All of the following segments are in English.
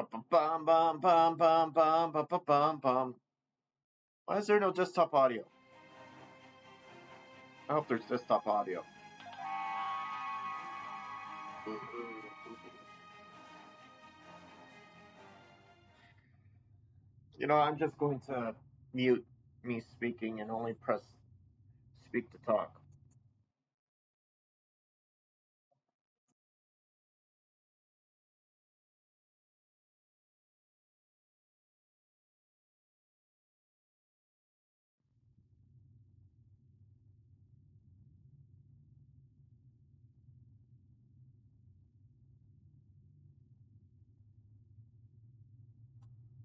Bum, bum, bum, bum, bum, bum, bum, bum, bum. Why is there no desktop audio? I hope there's desktop audio. You know, I'm just going to mute me speaking and only press speak to talk.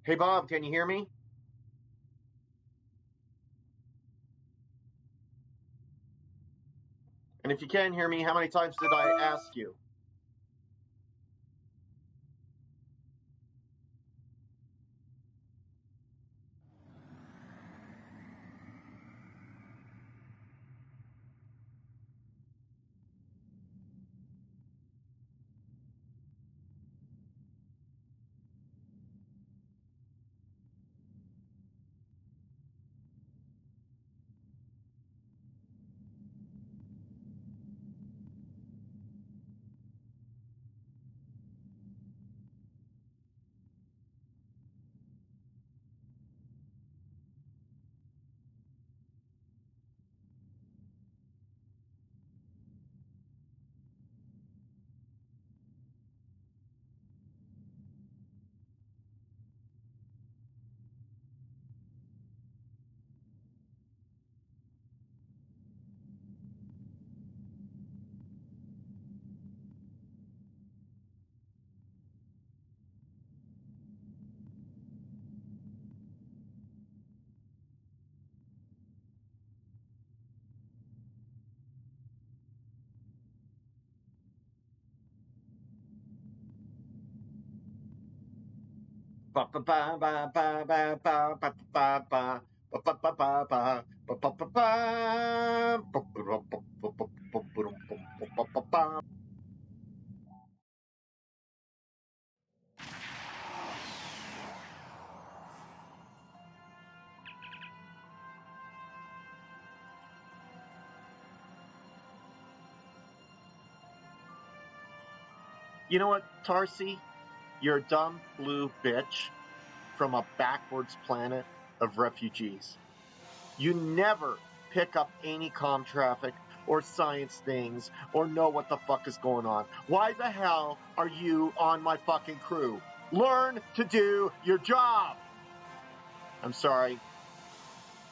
Hey, Bob, can you hear me? And if you can hear me, how many times did I ask you? Ba ba ba ba ba ba ba ba ba ba. You know what, Tarsi? You're a dumb blue bitch from a backwards planet of refugees. You never pick up any comm traffic or science things or know what the fuck is going on. Why the hell are you on my fucking crew? Learn to do your job. I'm sorry.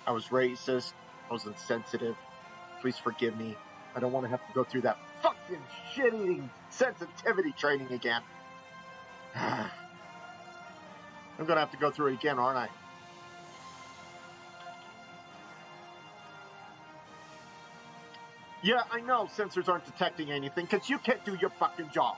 I was racist. I was insensitive. Please forgive me. I don't want to have to go through that fucking shit-eating sensitivity training again. I'm going to have to go through it again, aren't I? Yeah, I know sensors aren't detecting anything because you can't do your fucking job.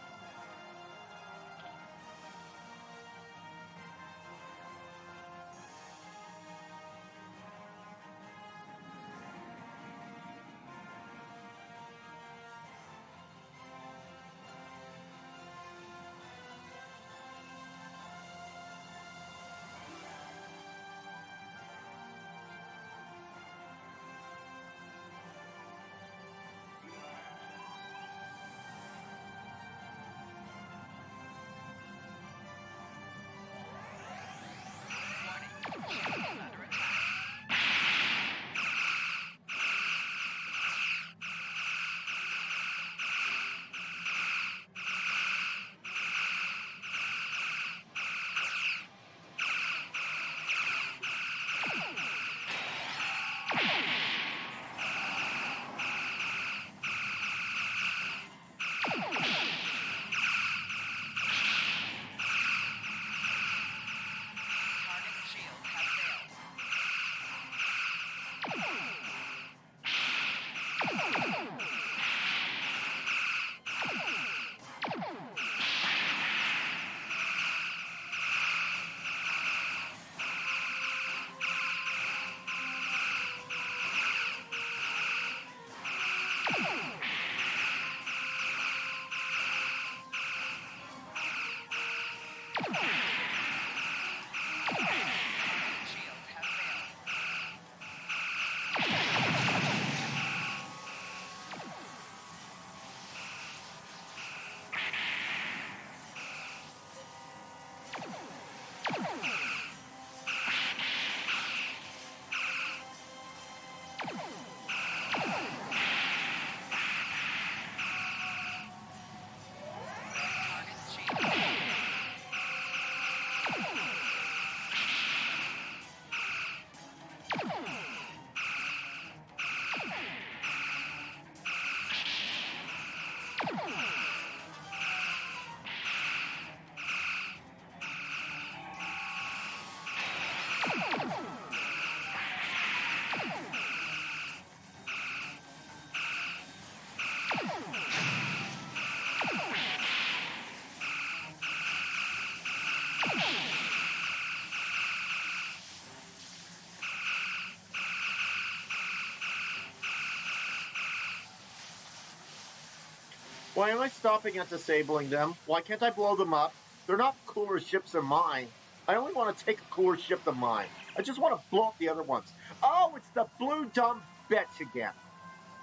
Why am I stopping at disabling them? Why can't I blow them up? They're not cooler ships than mine. I only want to take a cooler ship than mine. I just want to blow up the other ones. Oh, it's the blue dumb bitch again.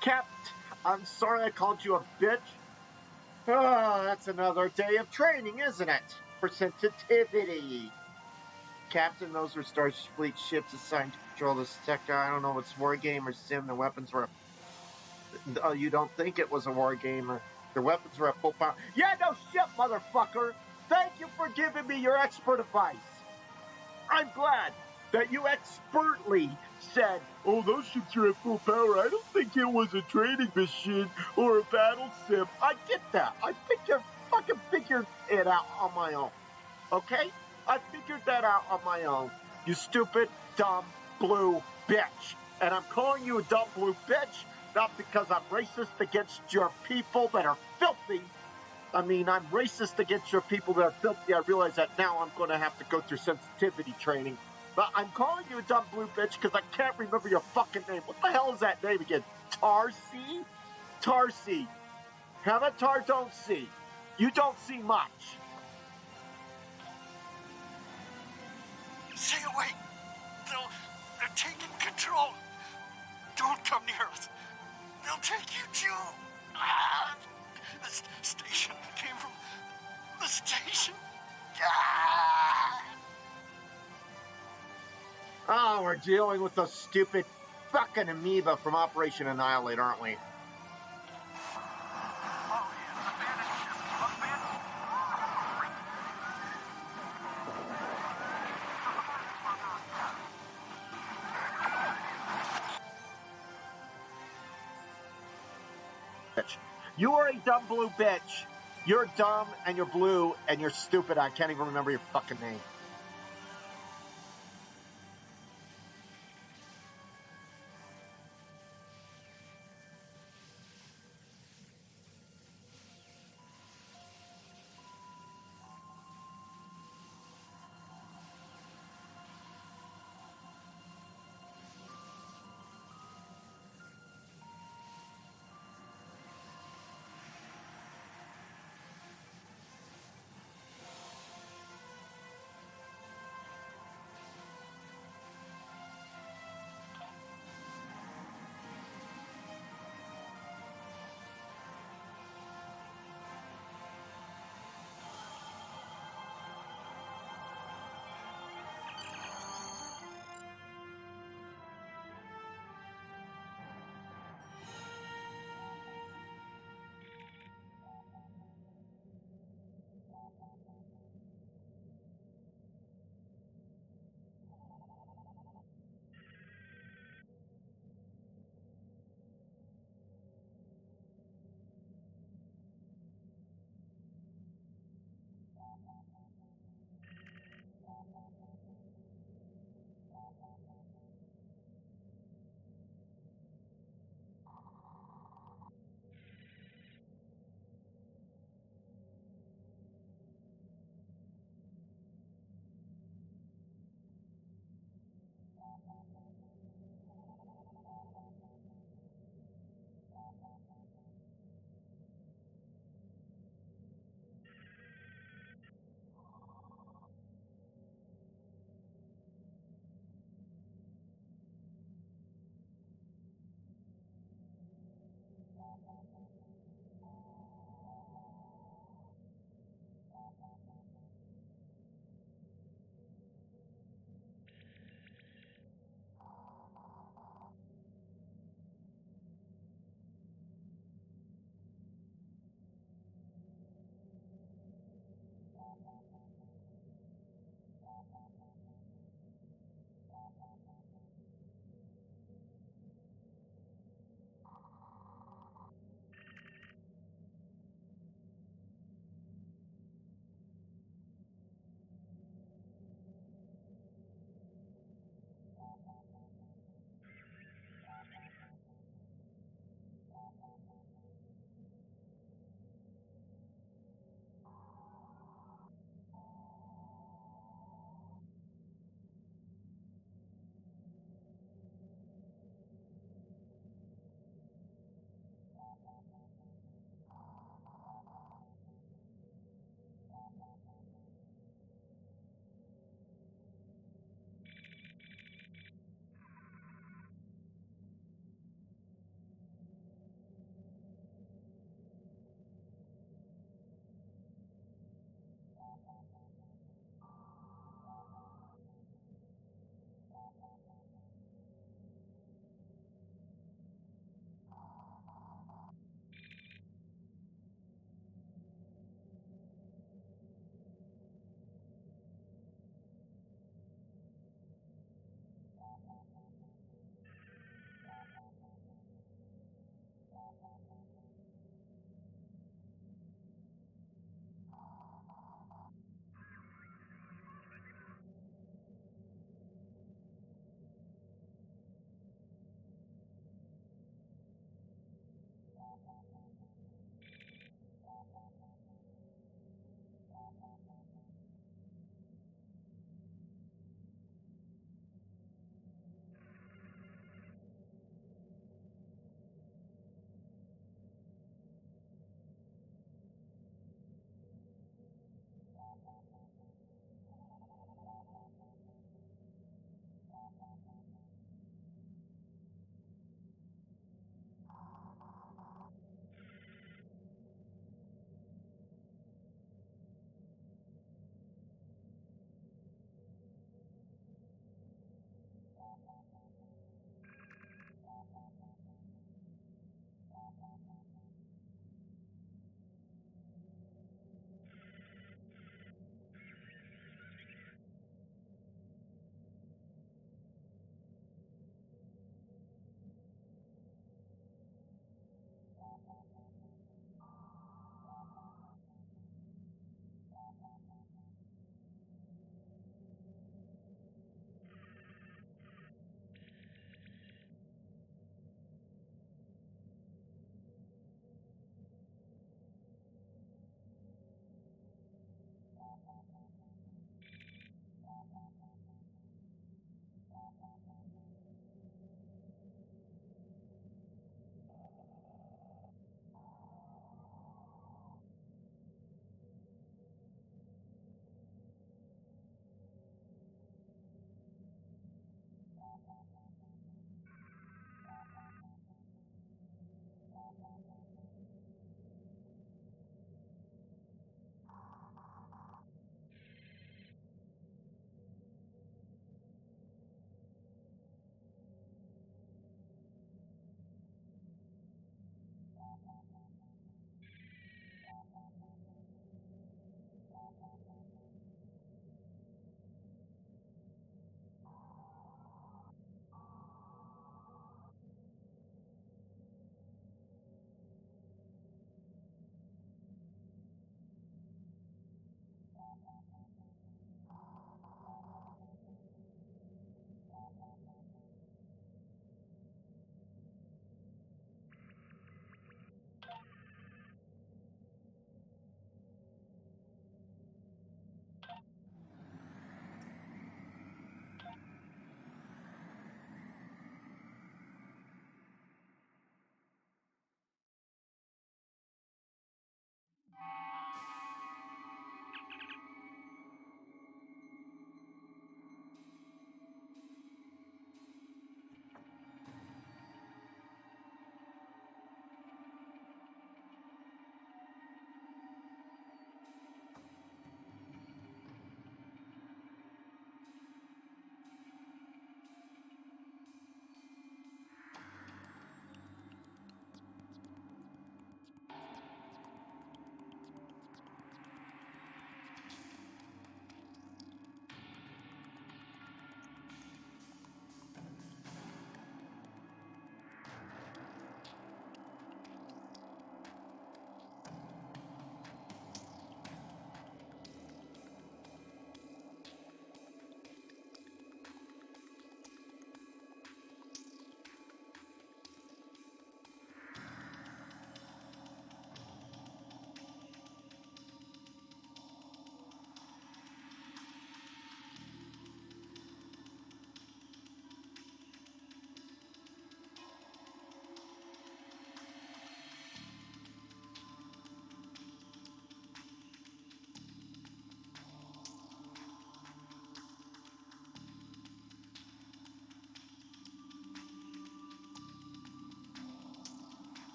Cap, I'm sorry I called you a bitch. Oh, that's another day of training, isn't it? For sensitivity. Captain, those were Starfleet ships assigned to patrol the sector. I don't know if it's war game or sim. The weapons were... Oh, you don't think it was a war game or... Their weapons were at full power. Yeah, no shit, motherfucker! Thank you for giving me your expert advice. I'm glad that you expertly said, oh, those ships are at full power. I don't think it was a training mission or a battle sim. I get that. I fucking figured it out on my own. Okay? I figured that out on my own. You stupid, dumb, blue bitch. And I'm calling you a dumb blue bitch, not because I'm racist against your people that are filthy. I mean, I'm racist against your people that are filthy. I realize that now I'm going to have to go through sensitivity training. But I'm calling you a dumb blue bitch because I can't remember your fucking name. What the hell is that name again? Tarsi? Tarsi. Havatar don't see. You don't see much. Stay away! They're taking control! Don't come near us! They'll take you too! This station came from the station! Oh, we're dealing with those stupid fucking amoeba from Operation Annihilate, aren't we? You are a dumb blue bitch. You're dumb and you're blue and you're stupid. I can't even remember your fucking name.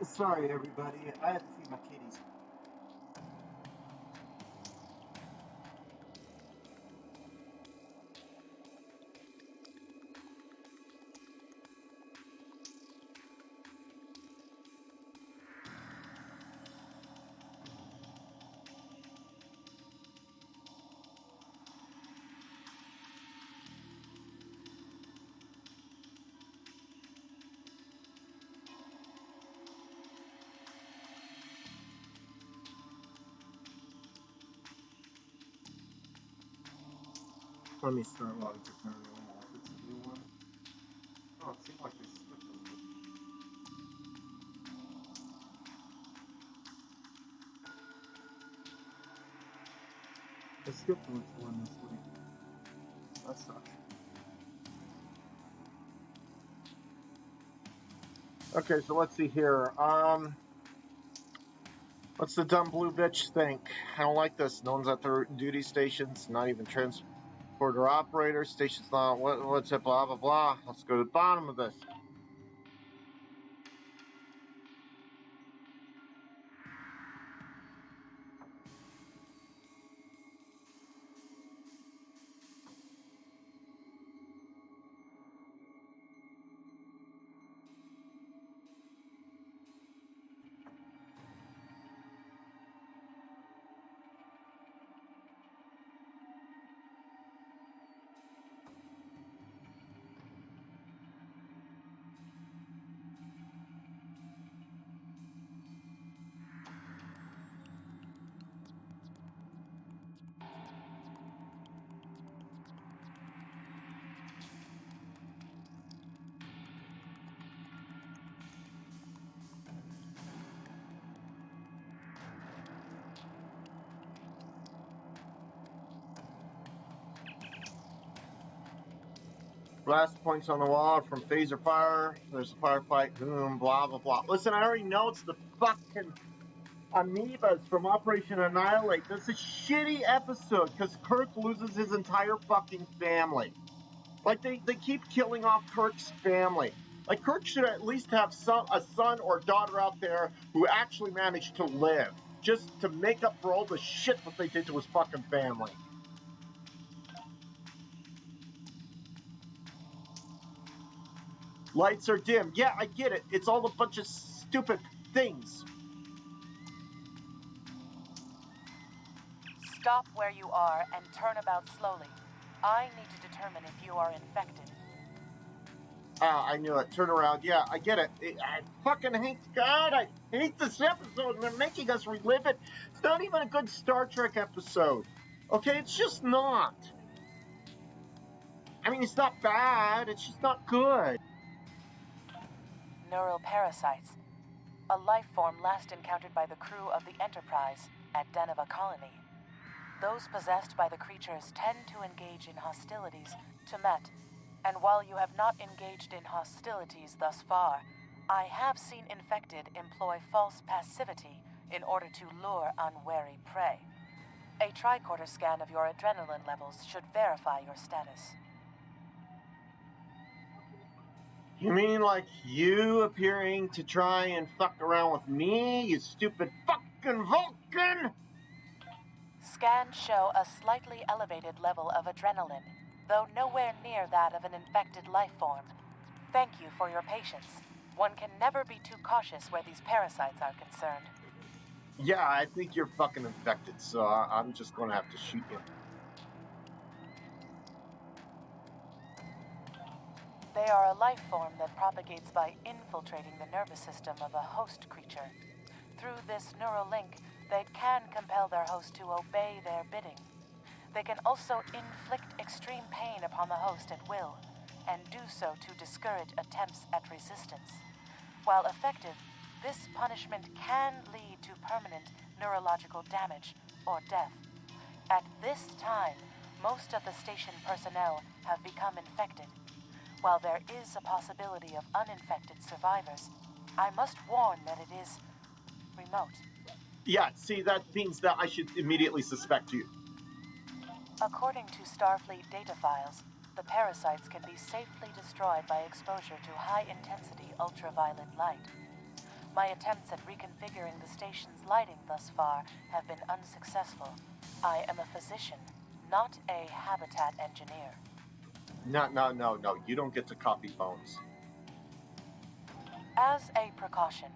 Sorry, everybody. I had to feed my kitties. Let me start logging to paranormal. If it's a new one. Oh, it seemed like they skipped a week. They skipped one this week. That sucks. Okay, so let's see here. What's the dumb blue bitch think? I don't like this. No one's at their duty stations, not even transporter operator. Station's not, what's it, blah, blah, blah. Let's go to the bottom of this. Blast points on the wall are from phaser fire. There's a firefight. Boom, blah, blah, blah. Listen, I already know it's the fucking amoebas from Operation Annihilate. This is a shitty episode because Kirk loses his entire fucking family. Like, they keep killing off Kirk's family. Like, Kirk should at least have a son or daughter out there who actually managed to live, just to make up for all the shit that they did to his fucking family. Lights are dim. Yeah, I get it. It's all a bunch of stupid things. Stop where you are and turn about slowly. I need to determine if you are infected. Ah, I knew it. Turn around. Yeah, I get it. I fucking hate God. I hate this episode, and they're making us relive it. It's not even a good Star Trek episode. Okay, it's just not. I mean, it's not bad. It's just not good. Neural parasites. A life form last encountered by the crew of the Enterprise at Deneva Colony. Those possessed by the creatures tend to engage in hostilities to Met, and while you have not engaged in hostilities thus far, I have seen infected employ false passivity in order to lure unwary prey. A tricorder scan of your adrenaline levels should verify your status. You mean like you appearing to try and fuck around with me, you stupid fucking Vulcan? Scans show a slightly elevated level of adrenaline, though nowhere near that of an infected life form. Thank you for your patience. One can never be too cautious where these parasites are concerned. Yeah, I think you're fucking infected, so I'm just gonna have to shoot you. They are a life form that propagates by infiltrating the nervous system of a host creature. Through this neural link, they can compel their host to obey their bidding. They can also inflict extreme pain upon the host at will, and do so to discourage attempts at resistance. While effective, this punishment can lead to permanent neurological damage or death. At this time, most of the station personnel have become infected. While there is a possibility of uninfected survivors, I must warn that it is remote. Yeah, see, that means that I should immediately suspect you. According to Starfleet data files, the parasites can be safely destroyed by exposure to high-intensity ultraviolet light. My attempts at reconfiguring the station's lighting thus far have been unsuccessful. I am a physician, not a habitat engineer. No. You don't get to copy bones. As a precaution,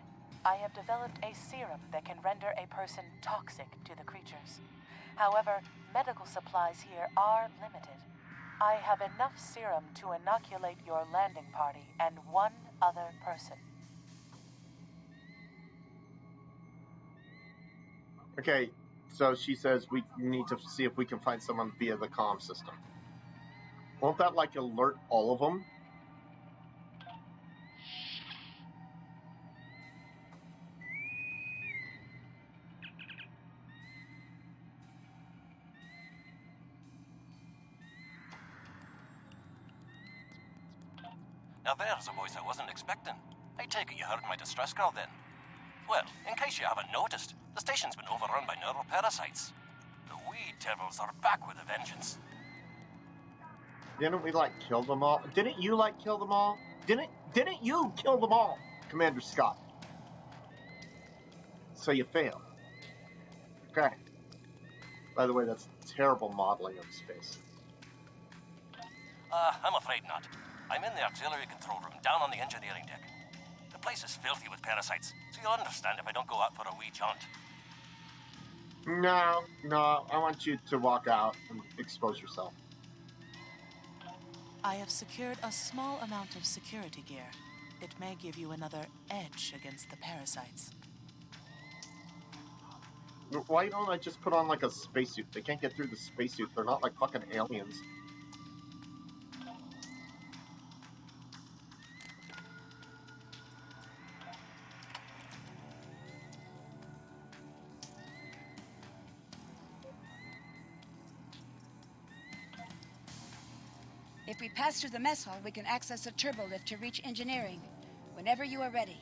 I have developed a serum that can render a person toxic to the creatures. However, medical supplies here are limited. I have enough serum to inoculate your landing party and one other person. Okay, so she says we need to see if we can find someone via the comm system. Won't that, like, alert all of them? Now there's a voice I wasn't expecting. I take it you heard my distress call then. Well, in case you haven't noticed, the station's been overrun by neuroparasites. The wee devils are back with a vengeance. Didn't we, like, kill them all? Didn't you, like, kill them all? Didn't you kill them all, Commander Scott? So you failed. Okay. By the way, that's terrible modeling of space. I'm afraid not. I'm in the auxiliary control room down on the engineering deck. The place is filthy with parasites, so you'll understand if I don't go out for a wee jaunt. No, I want you to walk out and expose yourself. I have secured a small amount of security gear. It may give you another edge against the parasites. Why don't I just put on, like, a spacesuit? They can't get through the spacesuit. They're not like fucking aliens. If we pass through the mess hall, we can access a turbo lift to reach engineering. Whenever you are ready.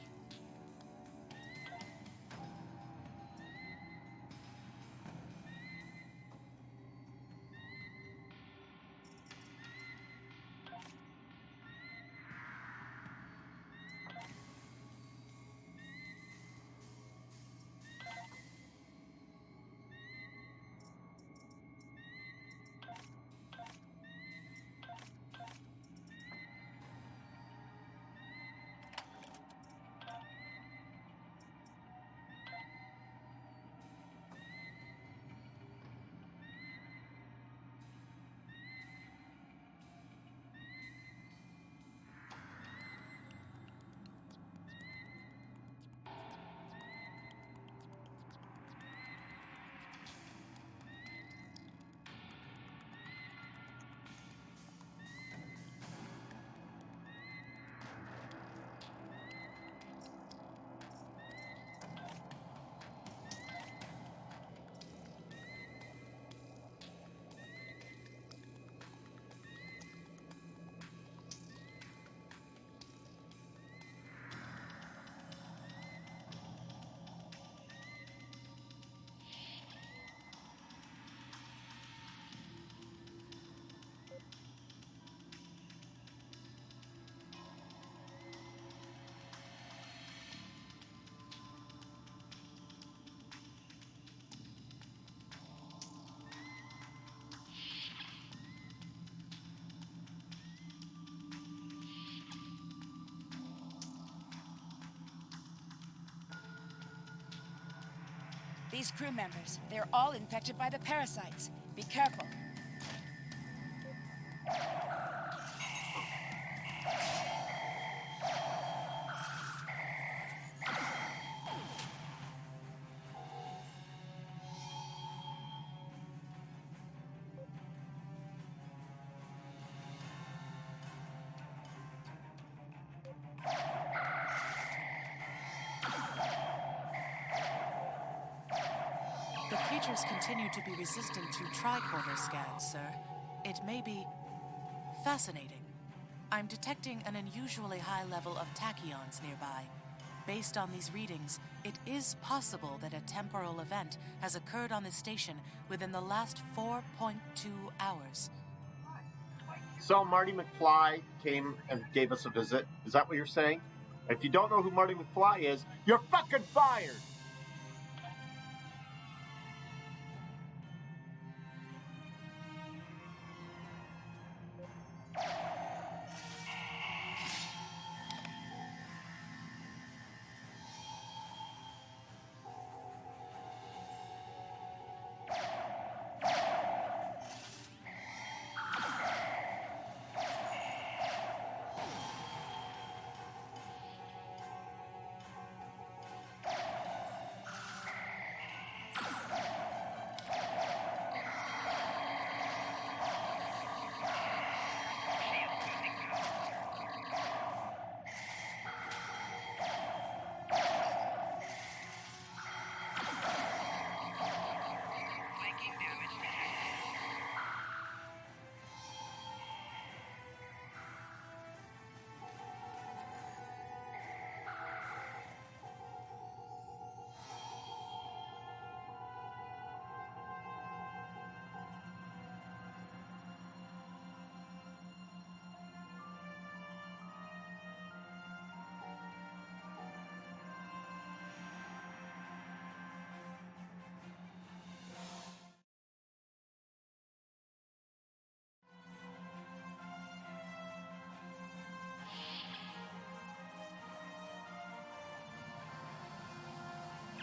These crew members, they're all infected by the parasites. Be careful. The creatures continue to be resistant to tricorder scans, sir. It may be fascinating. I'm detecting an unusually high level of tachyons nearby. Based on these readings, it is possible that a temporal event has occurred on this station within the last 4.2 hours. So Marty McFly came and gave us a visit. Is that what you're saying? If you don't know who Marty McFly is, you're fucking fired!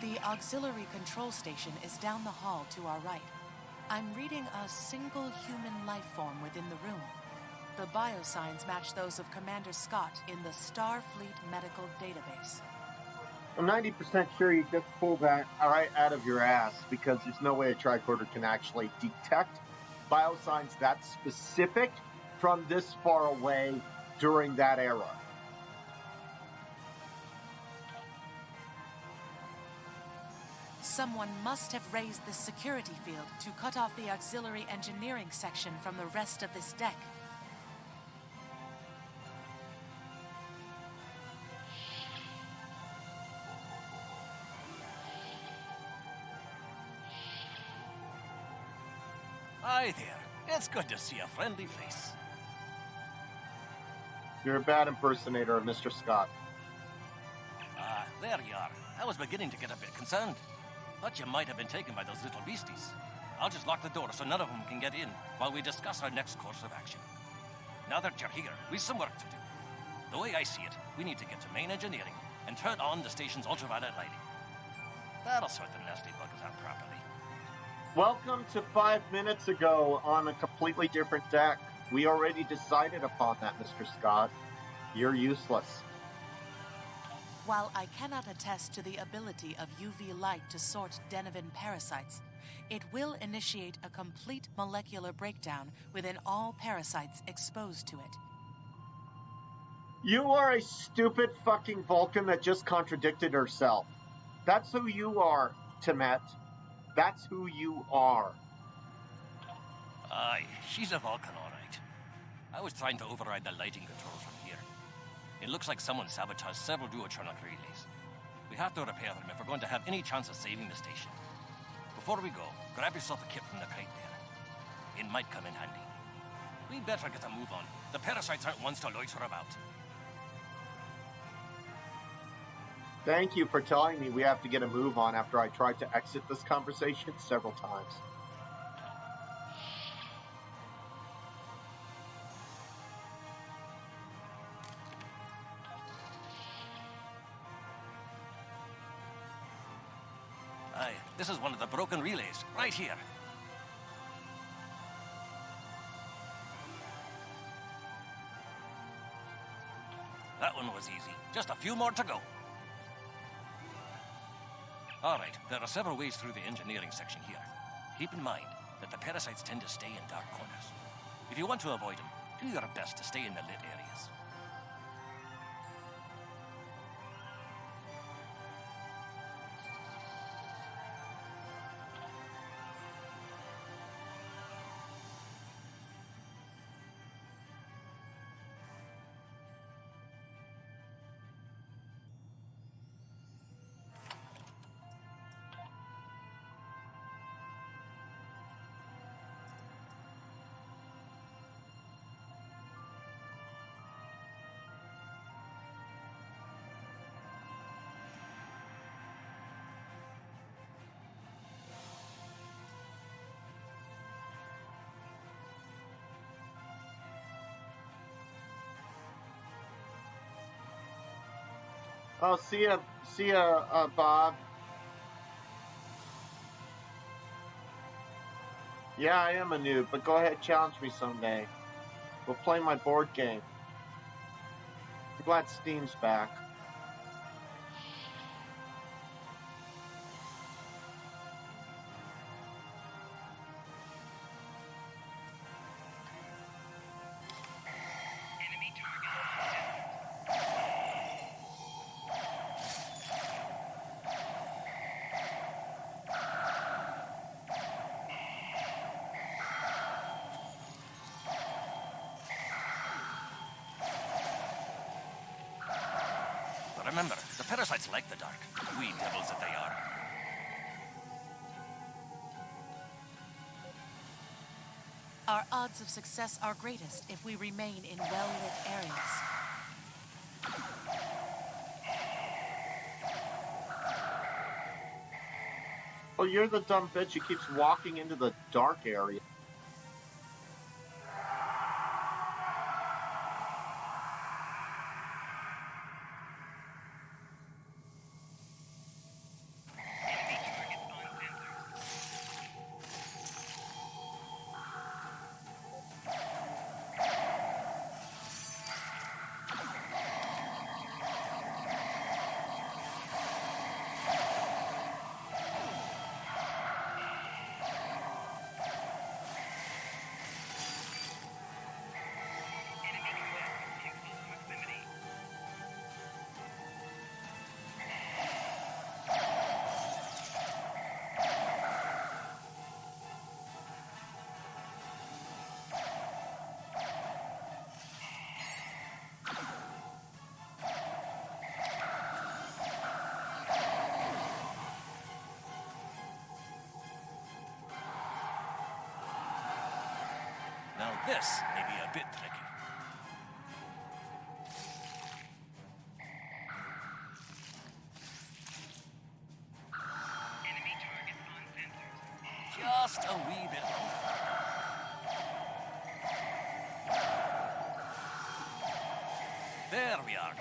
The auxiliary control station is down the hall to our right. I'm reading a single human life form within the room. The biosigns match those of Commander Scott in the Starfleet Medical Database. I'm 90% sure you just pulled that right out of your ass, because there's no way a tricorder can actually detect biosigns that specific from this far away during that era. Someone must have raised the security field to cut off the auxiliary engineering section from the rest of this deck. Hi there. It's good to see a friendly face. You're a bad impersonator of Mr. Scott. Ah, there you are. I was beginning to get a bit concerned. Thought you might have been taken by those little beasties. I'll just lock the door so none of them can get in while we discuss our next course of action. Now that you're here, we've some work to do. The way I see it, we need to get to main engineering and turn on the station's ultraviolet lighting. That'll sort the nasty buggers out properly. Welcome to 5 minutes ago on a completely different deck. We already decided upon that, Mr. Scott. You're useless. While I cannot attest to the ability of UV light to sort Denivan parasites, it will initiate a complete molecular breakdown within all parasites exposed to it. You are a stupid fucking Vulcan that just contradicted herself. That's who you are, Timet. That's who you are. Aye, she's a Vulcan, all right. I was trying to override the lighting controls from here. It looks like someone sabotaged several duotronic relays. We have to repair them if we're going to have any chance of saving the station. Before we go, grab yourself a kit from the crate there. It might come in handy. We better get a move on. The parasites aren't ones to loiter about. Thank you for telling me we have to get a move on after I tried to exit this conversation several times. Aye, this is one of the broken relays, right here. That one was easy. Just a few more to go. All right, there are several ways through the engineering section here. Keep in mind that the parasites tend to stay in dark corners. If you want to avoid them, do your best to stay in the lit areas. Oh, see ya, Bob. Yeah, I am a noob, but go ahead, challenge me someday. We'll play my board game. I'm glad Steam's back. But remember, the parasites like the dark. Wee devils that they are. Our odds of success are greatest if we remain in well-lit areas. Oh, you're the dumb bitch who keeps walking into the dark area. Now this may be a bit tricky. Just a wee bit longer. There we are.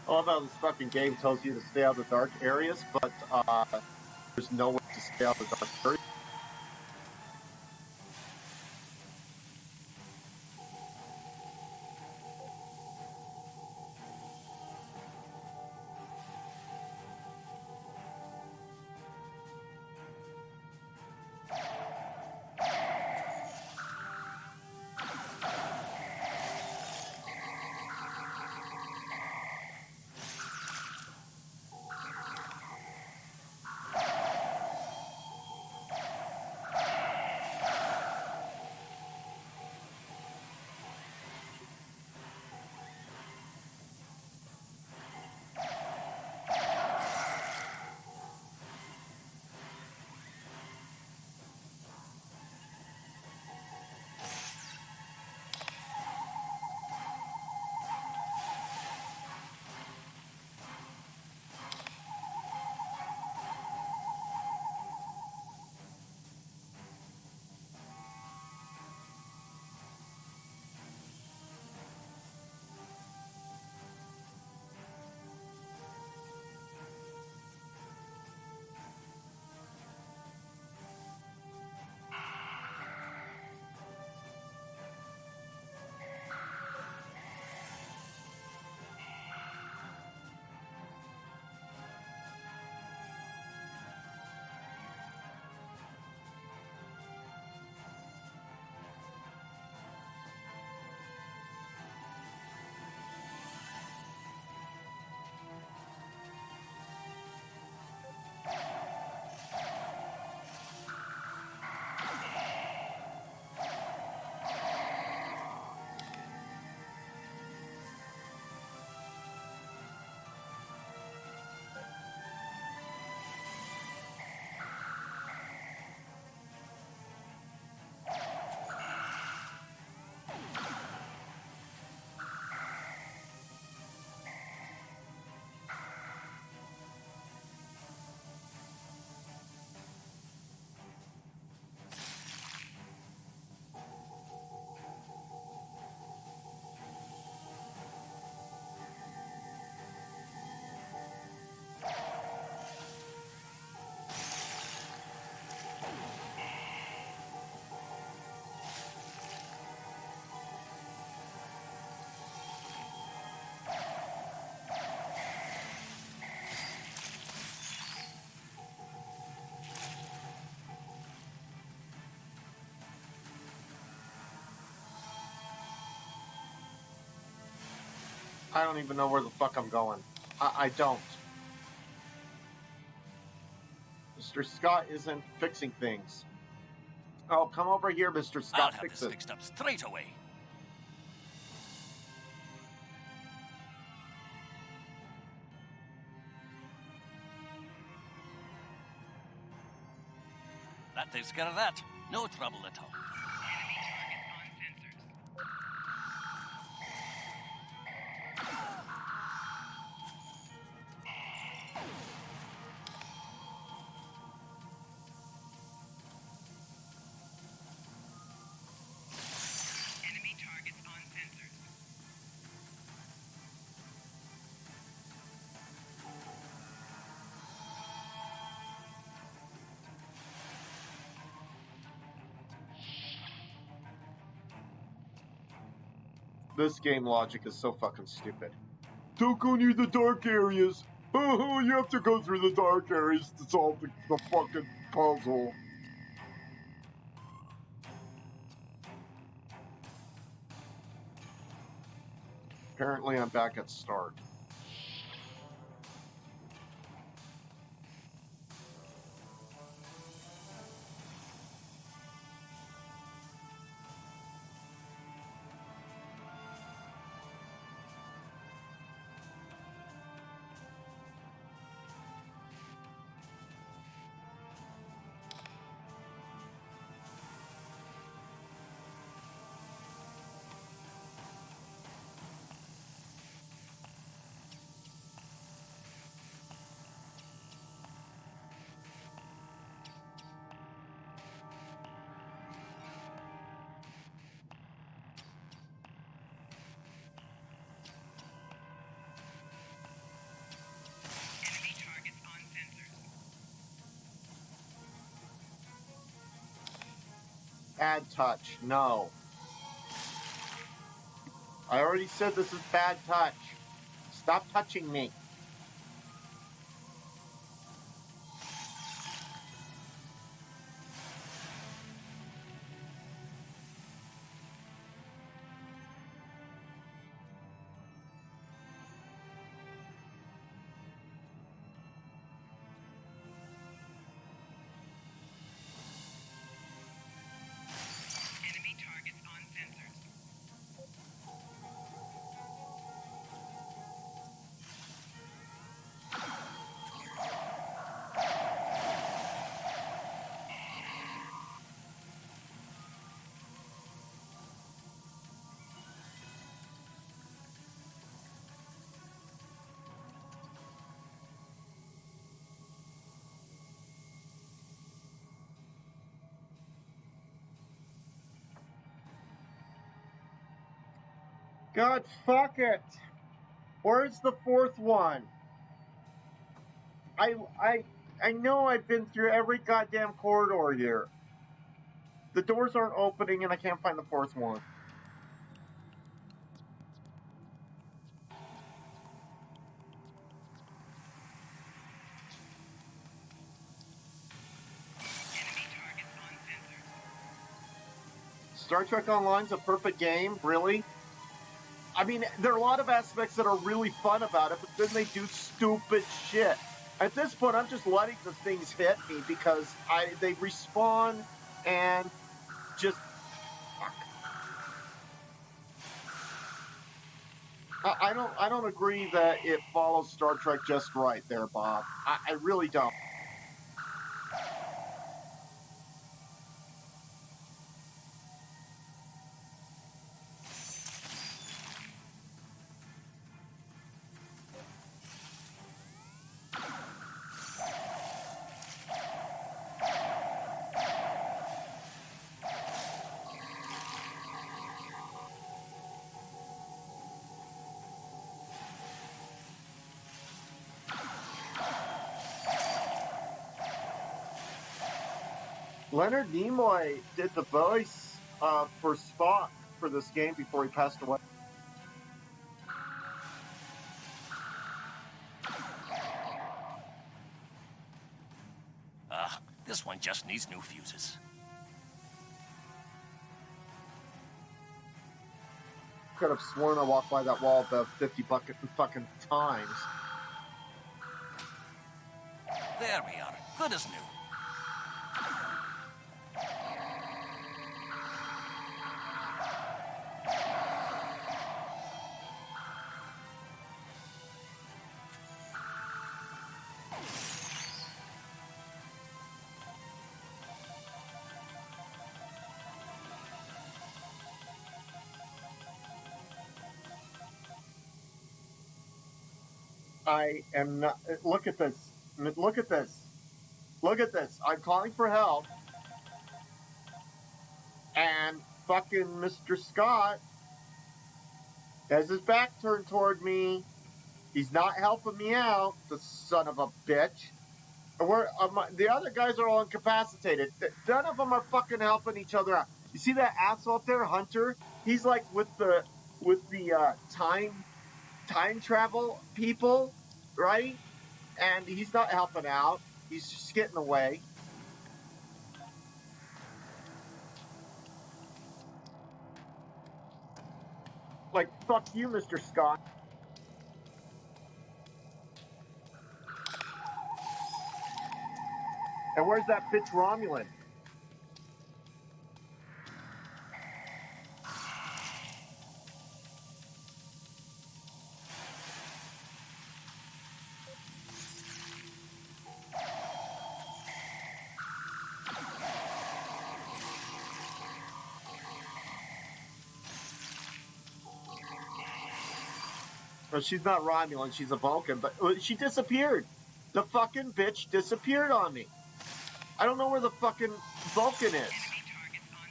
I love how this fucking game tells you to stay out of the dark areas, but there's no way to stay out of the dark areas. I don't even know where the fuck I'm going. I don't. Mr. Scott isn't fixing things. Oh, come over here, Mr. I'll Scott. have Fix this it. fixed up straight away. That takes care of that. No trouble at all. Enemy targets on sensors. This game logic is so fucking stupid. Don't go near the dark areas. Oh, you have to go through the dark areas to solve the fucking puzzle. Apparently, I'm back at start. Enemy targets on sensors. Bad touch. No. I already said this is bad touch. Stop touching me. Enemy targets on sensors. God, fuck it. Where's the fourth one? I know I've been through every goddamn corridor here. The doors aren't opening and I can't find the fourth one. Enemy targets on sensors. Star Trek Online's a perfect game, really? I mean, there are a lot of aspects that are really fun about it, but then they do stupid shit. At this point, I'm just letting the things hit me because they respawn and just fuck. I don't agree that it follows Star Trek just right there, Bob. I really don't. Leonard Nimoy did the voice for Spock for this game before he passed away. This one just needs new fuses. could have sworn I walked by that wall about 50 fucking times. There we are. Good as new. I am not. Look at this. Look at this. Look at this. I'm calling for help. And fucking Mr. Scott has his back turned toward me. He's not helping me out, the son of a bitch. And the other guys are all incapacitated. None of them are fucking helping each other out. You see that asshole up there, Hunter? He's like with the time travel people, right? And he's not helping out. He's just getting away. Like, fuck you, Mr. Scott. And where's that bitch Romulan? Well, she's not Romulan, she's a Vulcan, but she disappeared. The fucking bitch disappeared on me. I don't know where the fucking Vulcan is. Enemy targets on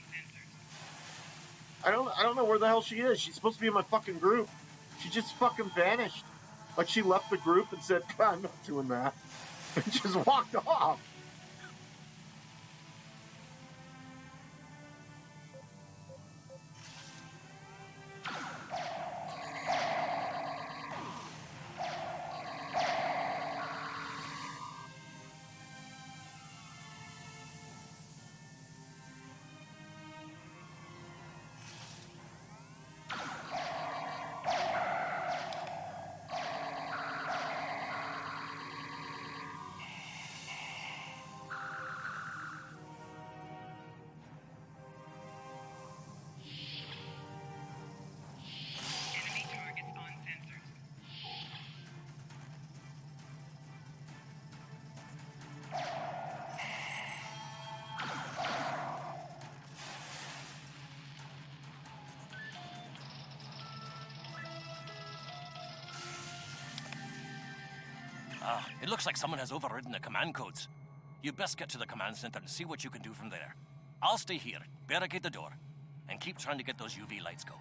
sensors. I don't know where the hell she is. She's supposed to be in my fucking group. She just fucking vanished. Like she left the group and said, I'm not doing that. And just walked off. Enemy targets on sensors. It looks like someone has overridden the command codes. You best get to the command center and see what you can do from there. I'll stay here, barricade the door, and keep trying to get those UV lights going.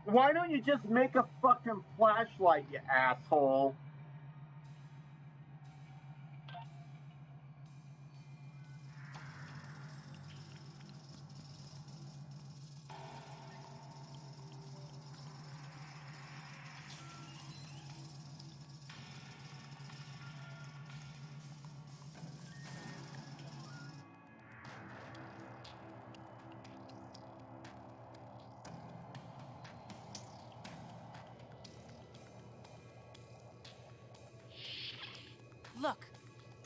Why don't you just make a fucking flashlight, you asshole? Look,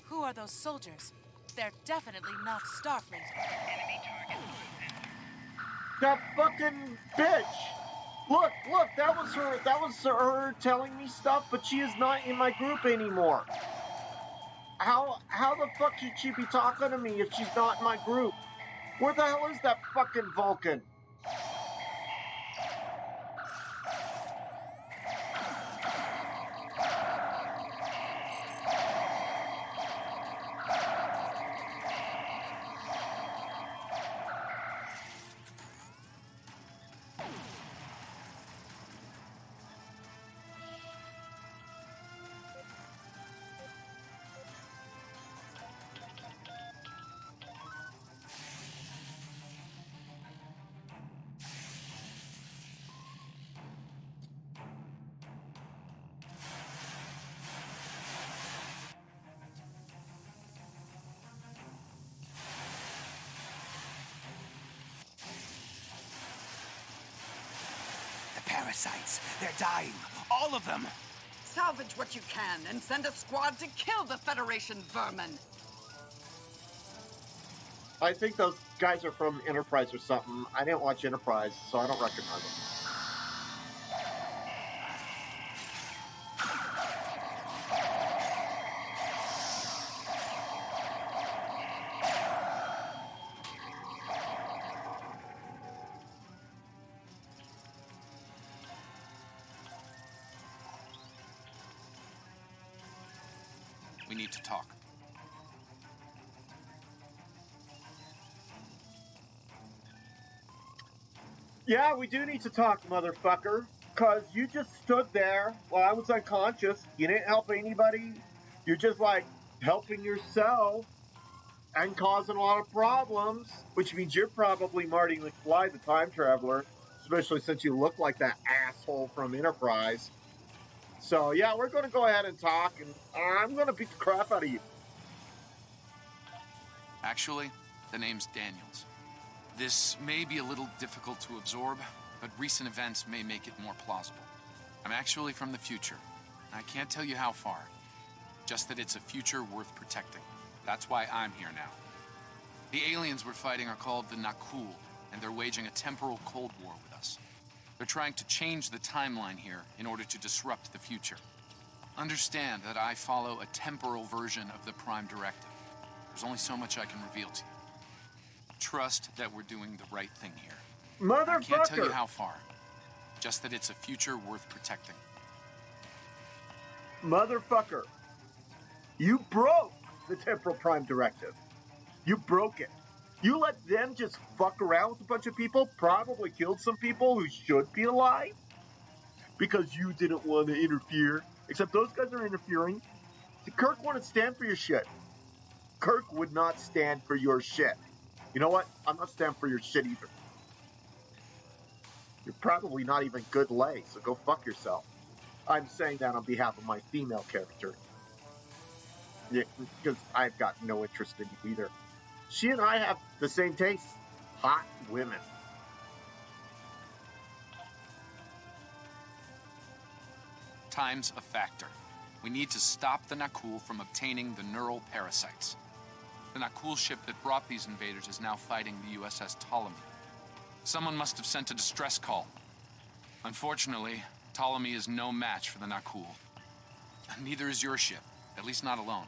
who are those soldiers? They're definitely not Starfleet. Enemy targets on sensors. That fucking bitch! Look, that was her telling me stuff, but she is not in my group anymore. How the fuck should she be talking to me if she's not in my group? Where the hell is that fucking Vulcan? parasites. They're dying. All of them. Salvage what you can and send a squad to kill the Federation vermin. I think those guys are from Enterprise or something. I didn't watch Enterprise, so I don't recognize them. We need to talk. Yeah, we do need to talk, motherfucker. Because you just stood there while I was unconscious. You didn't help anybody. You're just, like, helping yourself and causing a lot of problems. Which means you're probably Marty McFly, the time traveler. Especially since you look like that asshole from Enterprise. So, yeah, we're going to go ahead and talk. And I'm going to beat the crap out of you. Actually, the name's Daniels. This may be a little difficult to absorb, but recent events may make it more plausible. I'm actually from the future. I can't tell you how far. Just that it's a future worth protecting. That's why I'm here now. The aliens we're fighting are called the Nakul, and they're waging a temporal Cold War with us. They're trying to change the timeline here in order to disrupt the future. Understand that I follow a temporal version of the Prime Directive. There's only so much I can reveal to you. Trust that we're doing the right thing here. Motherfucker! I can't tell you how far. Just that it's a future worth protecting. Motherfucker. You broke the Temporal Prime Directive. You broke it. You let them just fuck around with a bunch of people, probably killed some people who should be alive, because you didn't want to interfere. Except those guys are interfering. See, Kirk wouldn't stand for your shit. Kirk would not stand for your shit. You know what? I'm not standing for your shit either. You're probably not even good lay, so go fuck yourself. I'm saying that on behalf of my female character. Yeah, because I've got no interest in you either. She and I have the same taste. Hot women. Time's a factor. We need to stop the Nakul from obtaining the neural parasites. The Nakul ship that brought these invaders is now fighting the USS Ptolemy. Someone must have sent a distress call. Unfortunately, Ptolemy is no match for the Nakul. Neither is your ship, at least not alone.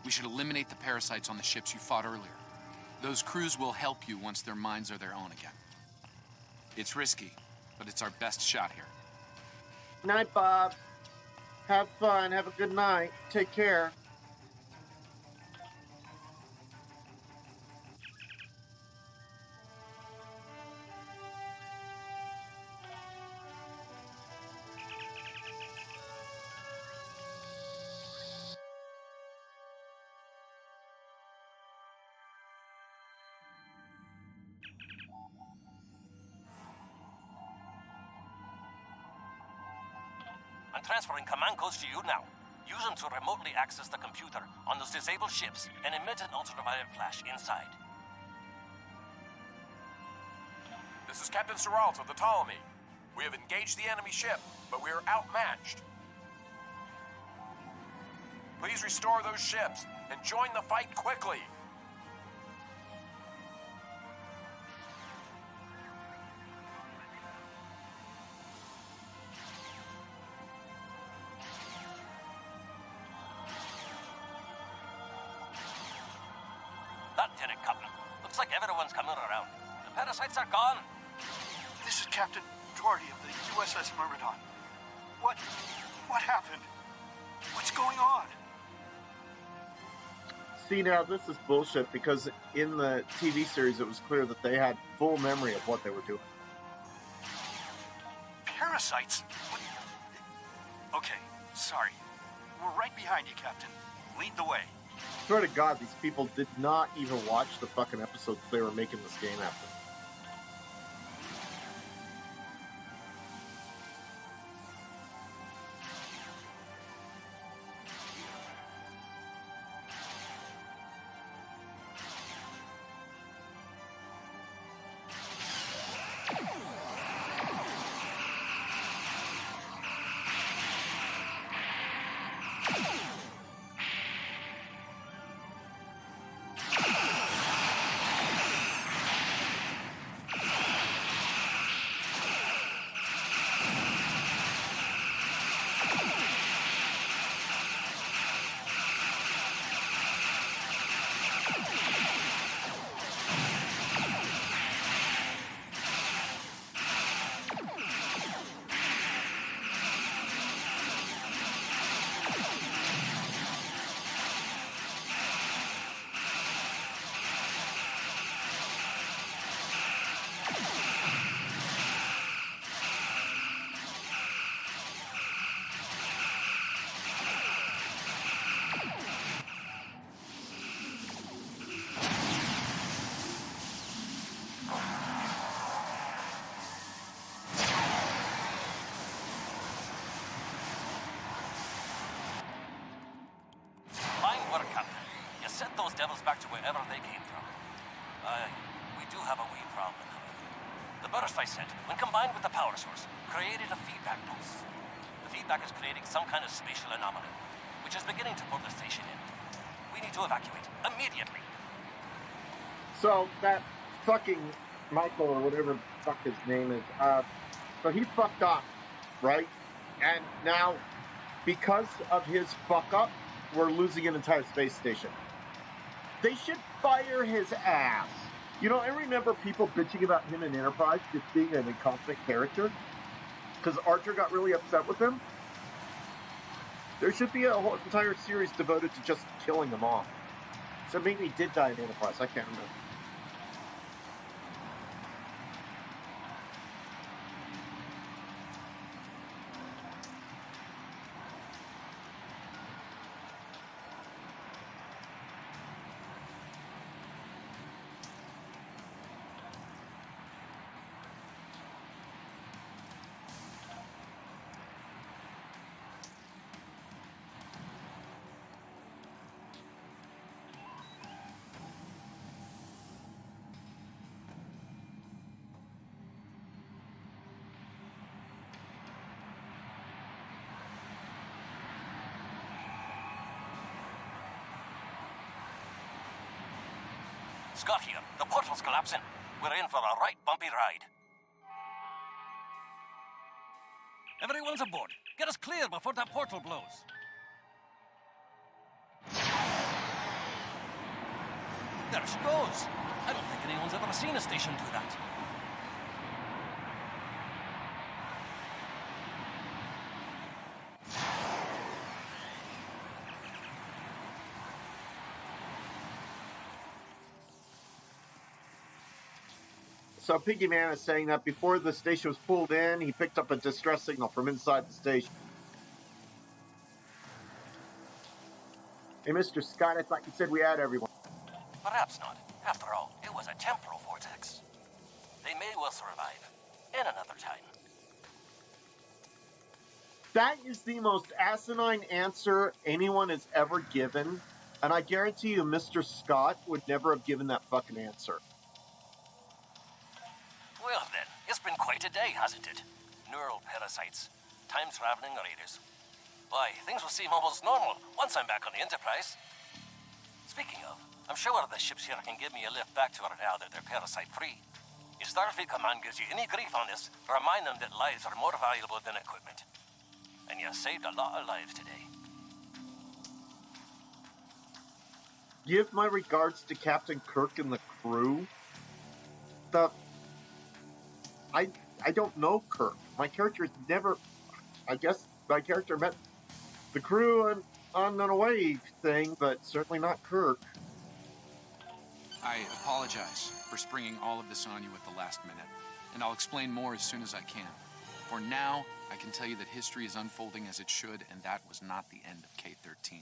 We should eliminate the parasites on the ships you fought earlier. Those crews will help you once their minds are their own again. It's risky, but it's our best shot here. Night, Bob. Have fun. Have a good night. Take care. I'm transferring command codes to you now. Use them to remotely access the computer on those disabled ships and emit an ultraviolet flash inside. This is Captain Seralt of the Ptolemy. We have engaged the enemy ship, but we are outmatched. Please restore those ships and join the fight quickly. That did it, Captain. Looks like everyone's coming around. The parasites are gone. This is Captain Doherty of the USS Myrmidon. What happened? What's going on? See, now this is bullshit because in the TV series it was clear that they had full memory of what they were doing. Parasites? What? Okay, sorry. We're right behind you, Captain. Lead the way. Swear to God, these people did not even watch the fucking episodes they were making this game after. devils back to wherever they came from. Aye, we do have a wee problem, however. The burst I sent, when combined with the power source, created a feedback pulse. The feedback is creating some kind of spatial anomaly, which is beginning to pull the station in. We need to evacuate, immediately. So that fucking Michael, or whatever the fuck his name is, so he fucked up, right? And now, because of his fuck up, we're losing an entire space station. They should fire his ass. You know, I remember people bitching about him in Enterprise just being an incompetent character, because Archer got really upset with him. There should be a whole entire series devoted to just killing them off. So maybe he did die in Enterprise, I can't remember. Scott here. The portal's collapsing. We're in for a right bumpy ride. Everyone's aboard. Get us clear before that portal blows. There she goes. I don't think anyone's ever seen a station do that. So Piggy Man is saying that before the station was pulled in, he picked up a distress signal from inside the station. Hey, Mr. Scott, I thought you said we had everyone. Perhaps not. After all, it was a temporal vortex. They may well survive. In another time. That is the most asinine answer anyone has ever given, and I guarantee you Mr. Scott would never have given that fucking answer. Well then, it's been quite a day, hasn't it? Neural parasites, time-traveling raiders. Why, things will seem almost normal once I'm back on the Enterprise. Speaking of, I'm sure the ships here can give me a lift back to her now that they're parasite-free. If Starfleet Command gives you any grief on this, remind them that lives are more valuable than equipment. And you saved a lot of lives today. Give my regards to Captain Kirk and the crew. I don't know Kirk. My character's never... I guess my character met the crew on an away thing, but certainly not Kirk. I apologize for springing all of this on you at the last minute, and I'll explain more as soon as I can. For now, I can tell you that history is unfolding as it should, and that was not the end of K-13.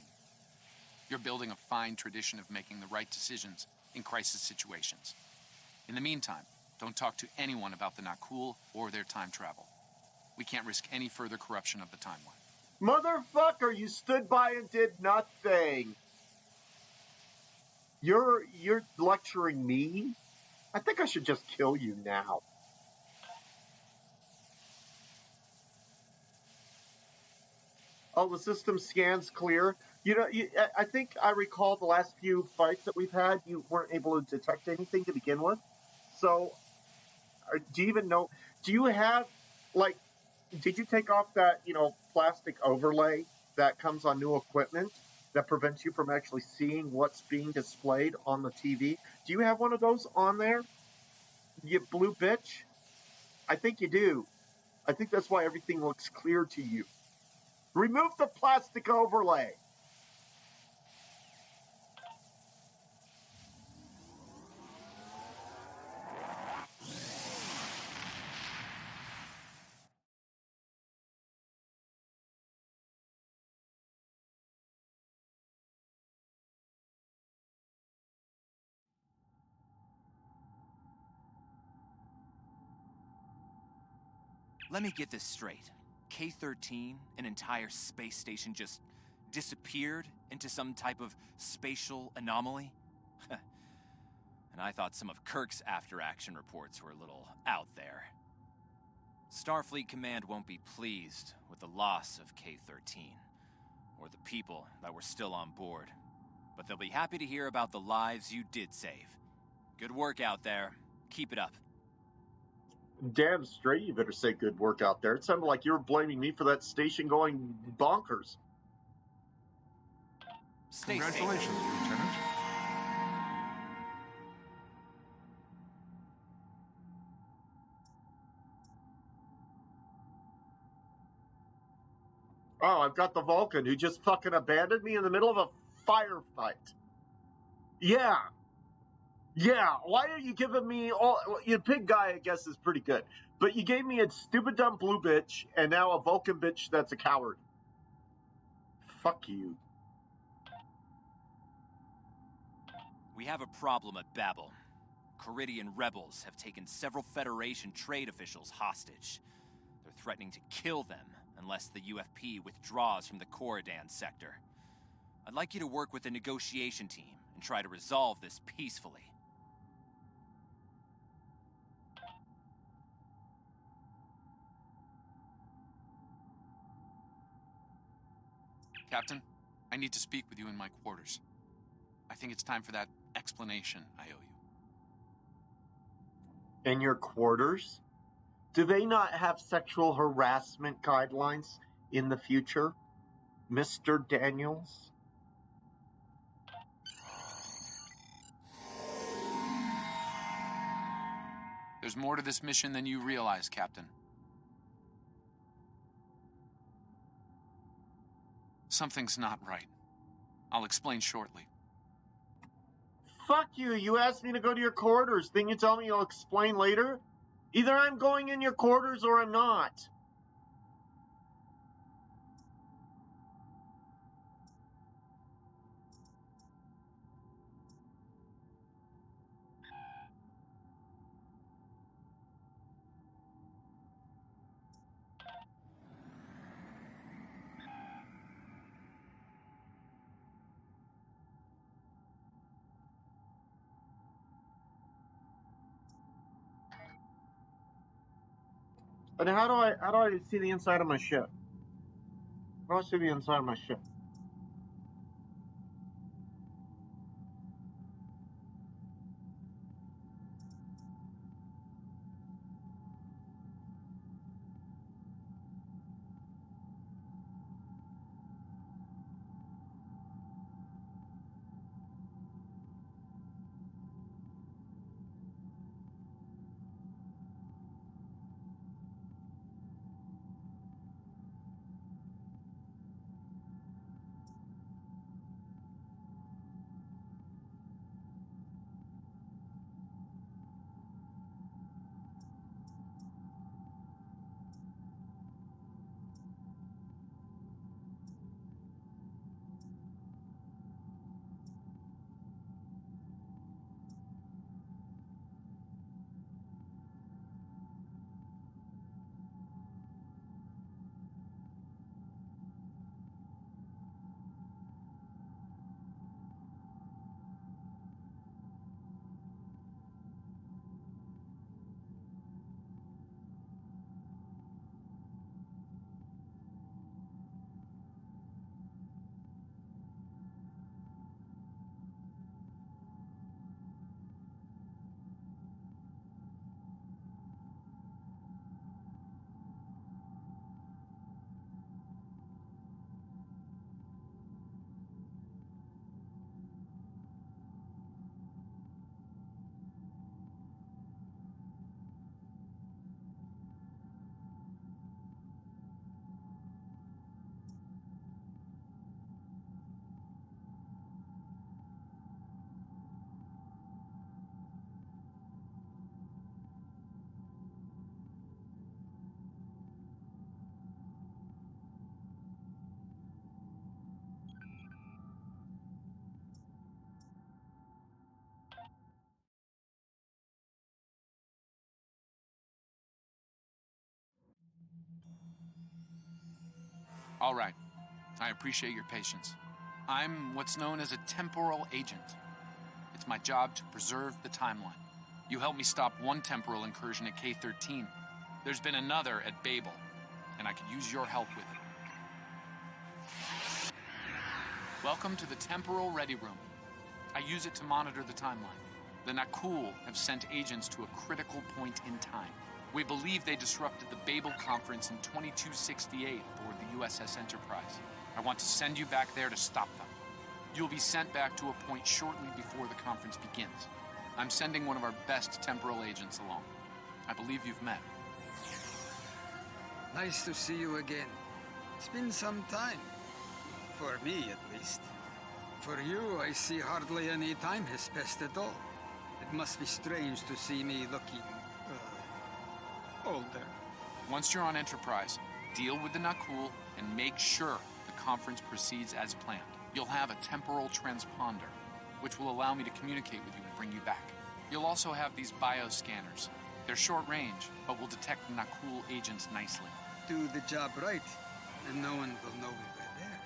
You're building a fine tradition of making the right decisions in crisis situations. In the meantime, don't talk to anyone about the Nakul or their time travel. We can't risk any further corruption of the timeline. Motherfucker, you stood by and did nothing. You're lecturing me? I think I should just kill you now. Oh, the system scans clear. You know, I think I recall the last few fights that we've had, you weren't able to detect anything to begin with. So, do you even know, do you have, like, did you take off that, plastic overlay that comes on new equipment that prevents you from actually seeing what's being displayed on the TV? Do you have one of those on there? You blue bitch? I think you do. I think that's why everything looks clear to you. Remove the plastic overlay. Let me get this straight. K-13, an entire space station, just disappeared into some type of spatial anomaly? And I thought some of Kirk's after-action reports were a little out there. Starfleet Command won't be pleased with the loss of K-13, or the people that were still on board. But they'll be happy to hear about the lives you did save. Good work out there. Keep it up. Damn straight you better say good work out there. It sounded like you were blaming me for that station going bonkers. Stay Congratulations, safe. Lieutenant. Oh, I've got the Vulcan who just fucking abandoned me in the middle of a firefight. Yeah. Yeah, why are you giving me all... Your pig guy, I guess, is pretty good. But you gave me a stupid, dumb blue bitch, and now a Vulcan bitch that's a coward. Fuck you. We have a problem at Babel. Caridian rebels have taken several Federation trade officials hostage. They're threatening to kill them unless the UFP withdraws from the Corridan sector. I'd like you to work with the negotiation team and try to resolve this peacefully. Captain, I need to speak with you in my quarters. I think it's time for that explanation I owe you. In your quarters? Do they not have sexual harassment guidelines in the future, Mr. Daniels? There's more to this mission than you realize, Captain. Something's not right. I'll explain shortly. Fuck you. You asked me to go to your quarters. Then you tell me you'll explain later? Either I'm going in your quarters or I'm not. And how do I see the inside of my ship? How do I see the inside of my ship? All right. I appreciate your patience. I'm what's known as a temporal agent. It's my job to preserve the timeline. You helped me stop one temporal incursion at K-13. There's been another at Babel, and I could use your help with it. Welcome to the Temporal Ready Room. I use it to monitor the timeline. The Nakul have sent agents to a critical point in time. We believe they disrupted the Babel conference in 2268 aboard the USS Enterprise. I want to send you back there to stop them. You'll be sent back to a point shortly before the conference begins. I'm sending one of our best temporal agents along. I believe you've met. Nice to see you again. It's been some time. For me, at least. For you, I see hardly any time has passed at all. It must be strange to see me looking... older. Once you're on Enterprise, deal with the Nakul and make sure the conference proceeds as planned. You'll have a temporal transponder, which will allow me to communicate with you and bring you back. You'll also have these bioscanners. They're short range, but will detect Nakul agents nicely. Do the job right, and no one will know we were there.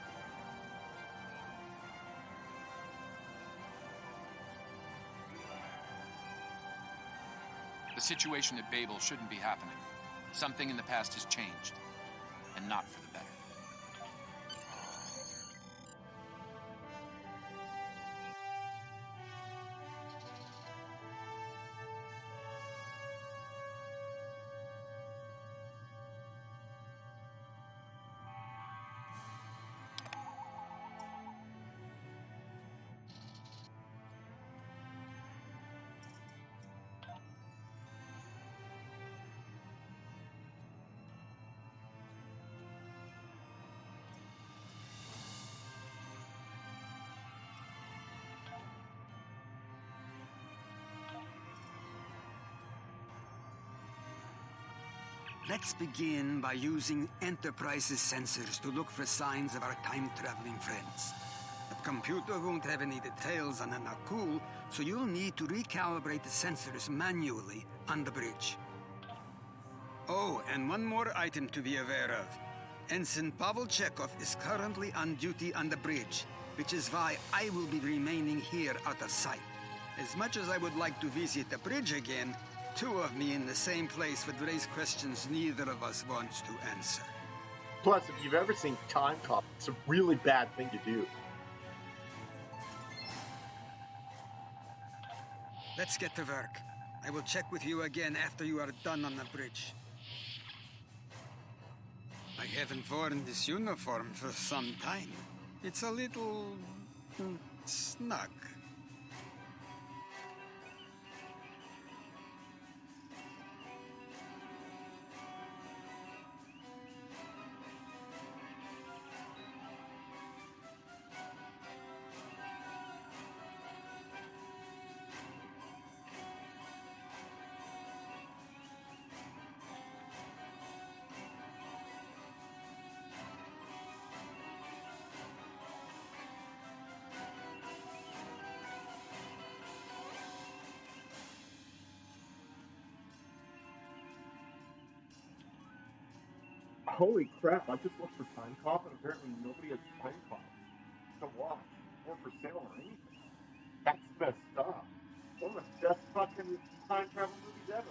The situation at Babel shouldn't be happening. Something in the past has changed, and not for the better. Let's begin by using Enterprise's sensors to look for signs of our time-traveling friends. The computer won't have any details on the Nakul, so you'll need to recalibrate the sensors manually on the bridge. Oh, and one more item to be aware of. Ensign Pavel Chekhov is currently on duty on the bridge, which is why I will be remaining here out of sight. As much as I would like to visit the bridge again, two of me in the same place would raise questions neither of us wants to answer. Plus, if you've ever seen Time Cop, it's a really bad thing to do. Let's get to work. I will check with you again after you are done on the bridge. I haven't worn this uniform for some time. It's a little... snug. Holy crap, I just looked for Time Cop and apparently nobody has Time Cop to watch or for sale or anything. That's messed up. One of the best fucking time travel movies ever.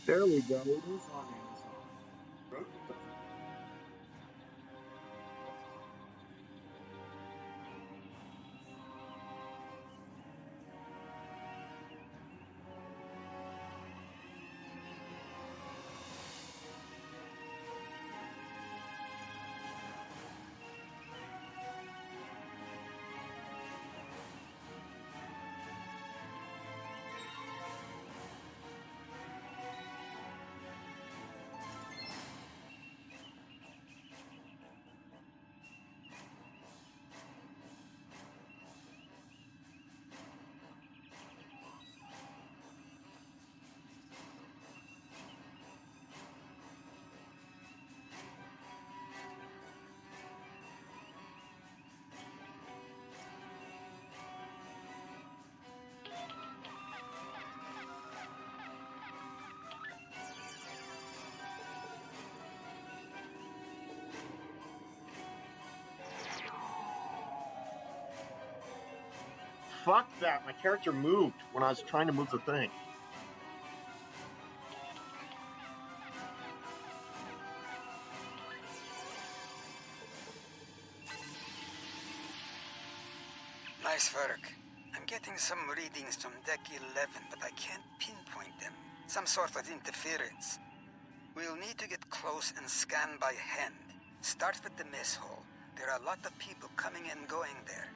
There we go. It is on Amazon. Fuck that. My character moved when I was trying to move the thing. Nice work. I'm getting some readings from Deck 11, but I can't pinpoint them. Some sort of interference. We'll need to get close and scan by hand. Start with the mess hall. There are a lot of people coming and going there.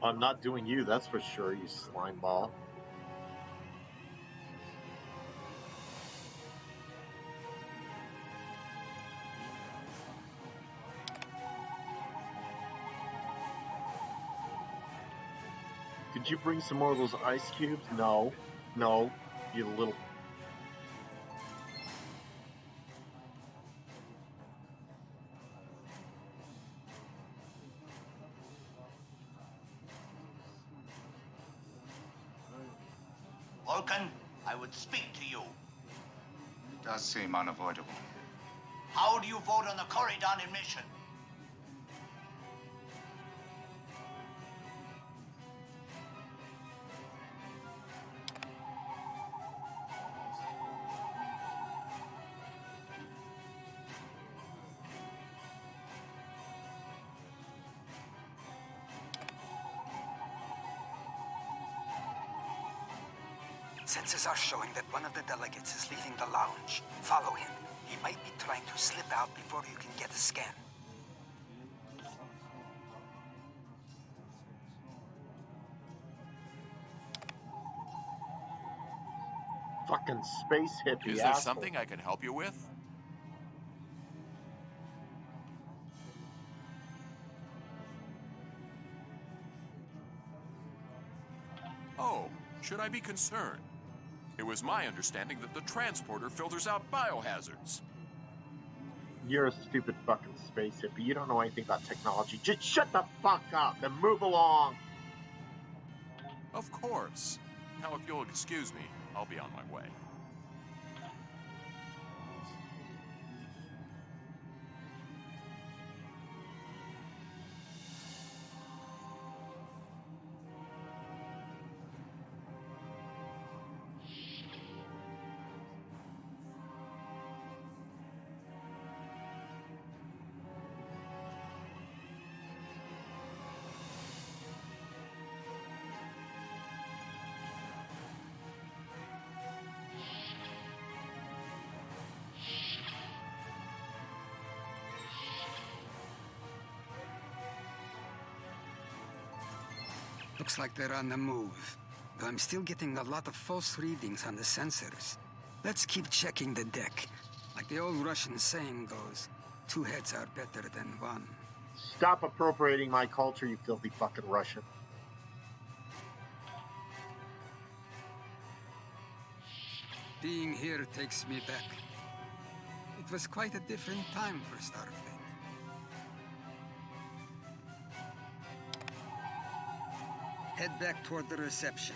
I'm not doing you, that's for sure, you slime ball. Could you bring some more of those ice cubes? No. No, you little... Vulcan, I would speak to you. It does seem unavoidable. How do you vote on the Corridon mission? Sensors are showing that one of the delegates is leaving the lounge. Follow him. He might be trying to slip out before you can get a scan. Fucking space hippie. Is there something I can help you with? Oh, should I be concerned? It was my understanding that the transporter filters out biohazards. You're a stupid fucking space hippie. You don't know anything about technology. Just shut the fuck up and move along. Of course. Now, if you'll excuse me, I'll be on my way. Looks like they're on the move. Though I'm still getting a lot of false readings on the sensors. Let's keep checking the deck. Like the old Russian saying goes, 2 heads are better than 1. Stop appropriating my culture, you filthy fucking Russian. Being here takes me back. It was quite a different time for Stardate. Head back toward the reception.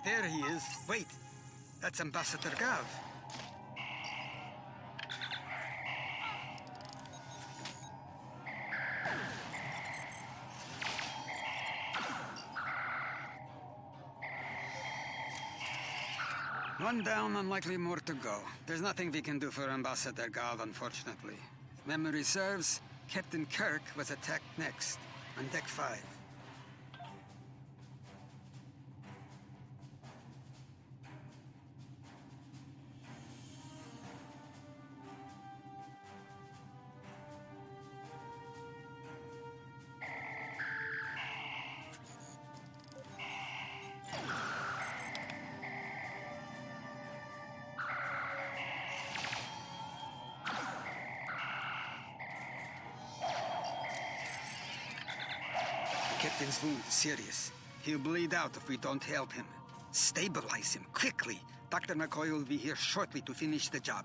There he is. Wait, that's Ambassador Gav. One down and likely more to go. There's nothing we can do for Ambassador Gav, unfortunately. If memory serves, Captain Kirk was attacked next, on Deck 5. Captain's wound is serious. He'll bleed out if we don't help him. Stabilize him, quickly. Dr. McCoy will be here shortly to finish the job.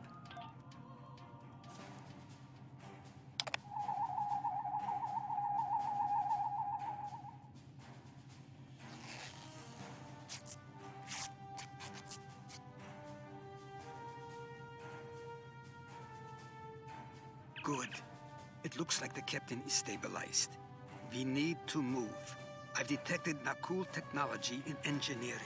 Good. It looks like the captain is stabilized. We need to move. I've detected Nakul technology in engineering.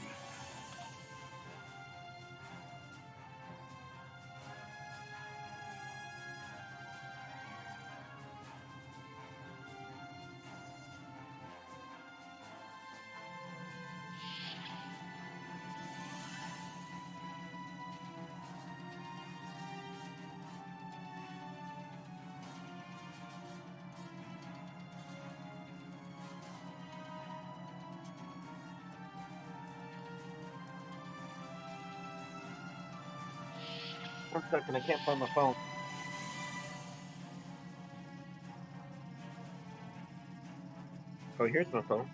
One second, I can't find my phone. Oh, here's my phone.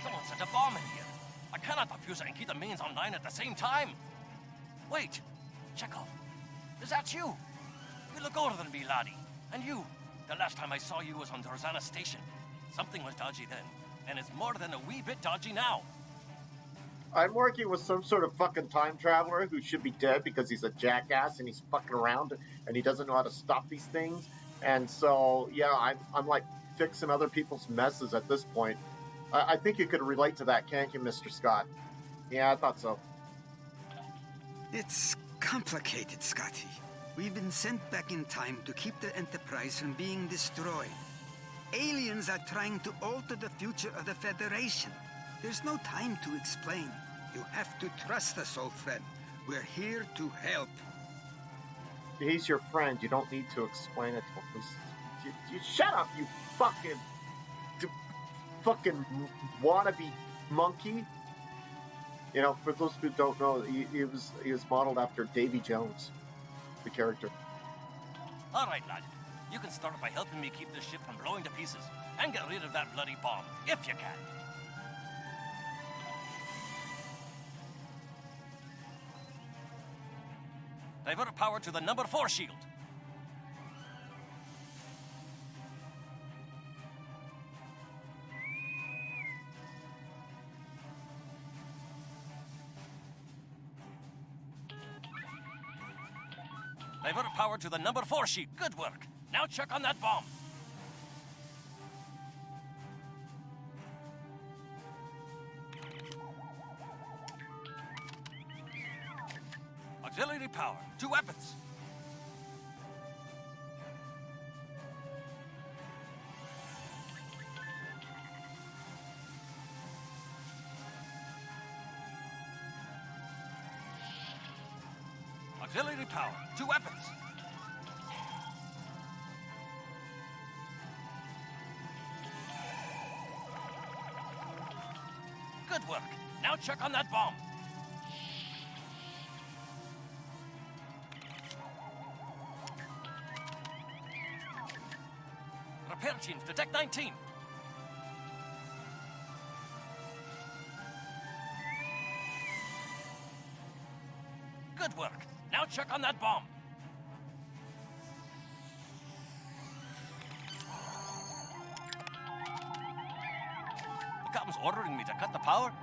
Someone set a bomb in here. I cannot defuse it and keep the mains online at the same time. Wait, Chekhov, is that you? You look older than me, laddie. And you, the last time I saw you was on Dorzana Station. Something was dodgy then, and it's more than a wee bit dodgy now. I'm working with some sort of fucking time traveler who should be dead because he's a jackass and he's fucking around and he doesn't know how to stop these things. And so, yeah, I'm like fixing other people's messes at this point. I think you could relate to that, can't you, Mr. Scott? Yeah, I thought so. It's complicated, Scotty. We've been sent back in time to keep the Enterprise from being destroyed. Aliens are trying to alter the future of the Federation. There's no time to explain. You have to trust us, old friend. We're here to help. He's your friend. You don't need to explain it to him. You shut up, you fucking wannabe monkey. You know, for those who don't know, he was modeled after Davy Jones, the character. All right, lad. You can start by helping me keep this ship from blowing to pieces and get rid of that bloody bomb, if you can. Divert power to the number 4 shield. Divert power to the number 4 shield. Good work. Now check on that bomb. Auxiliary power to weapons. Auxiliary power to weapons. Good work. Now check on that bomb. Repair teams detect 19. Good work. Now check on that bomb. The captain's ordering me to cut the power?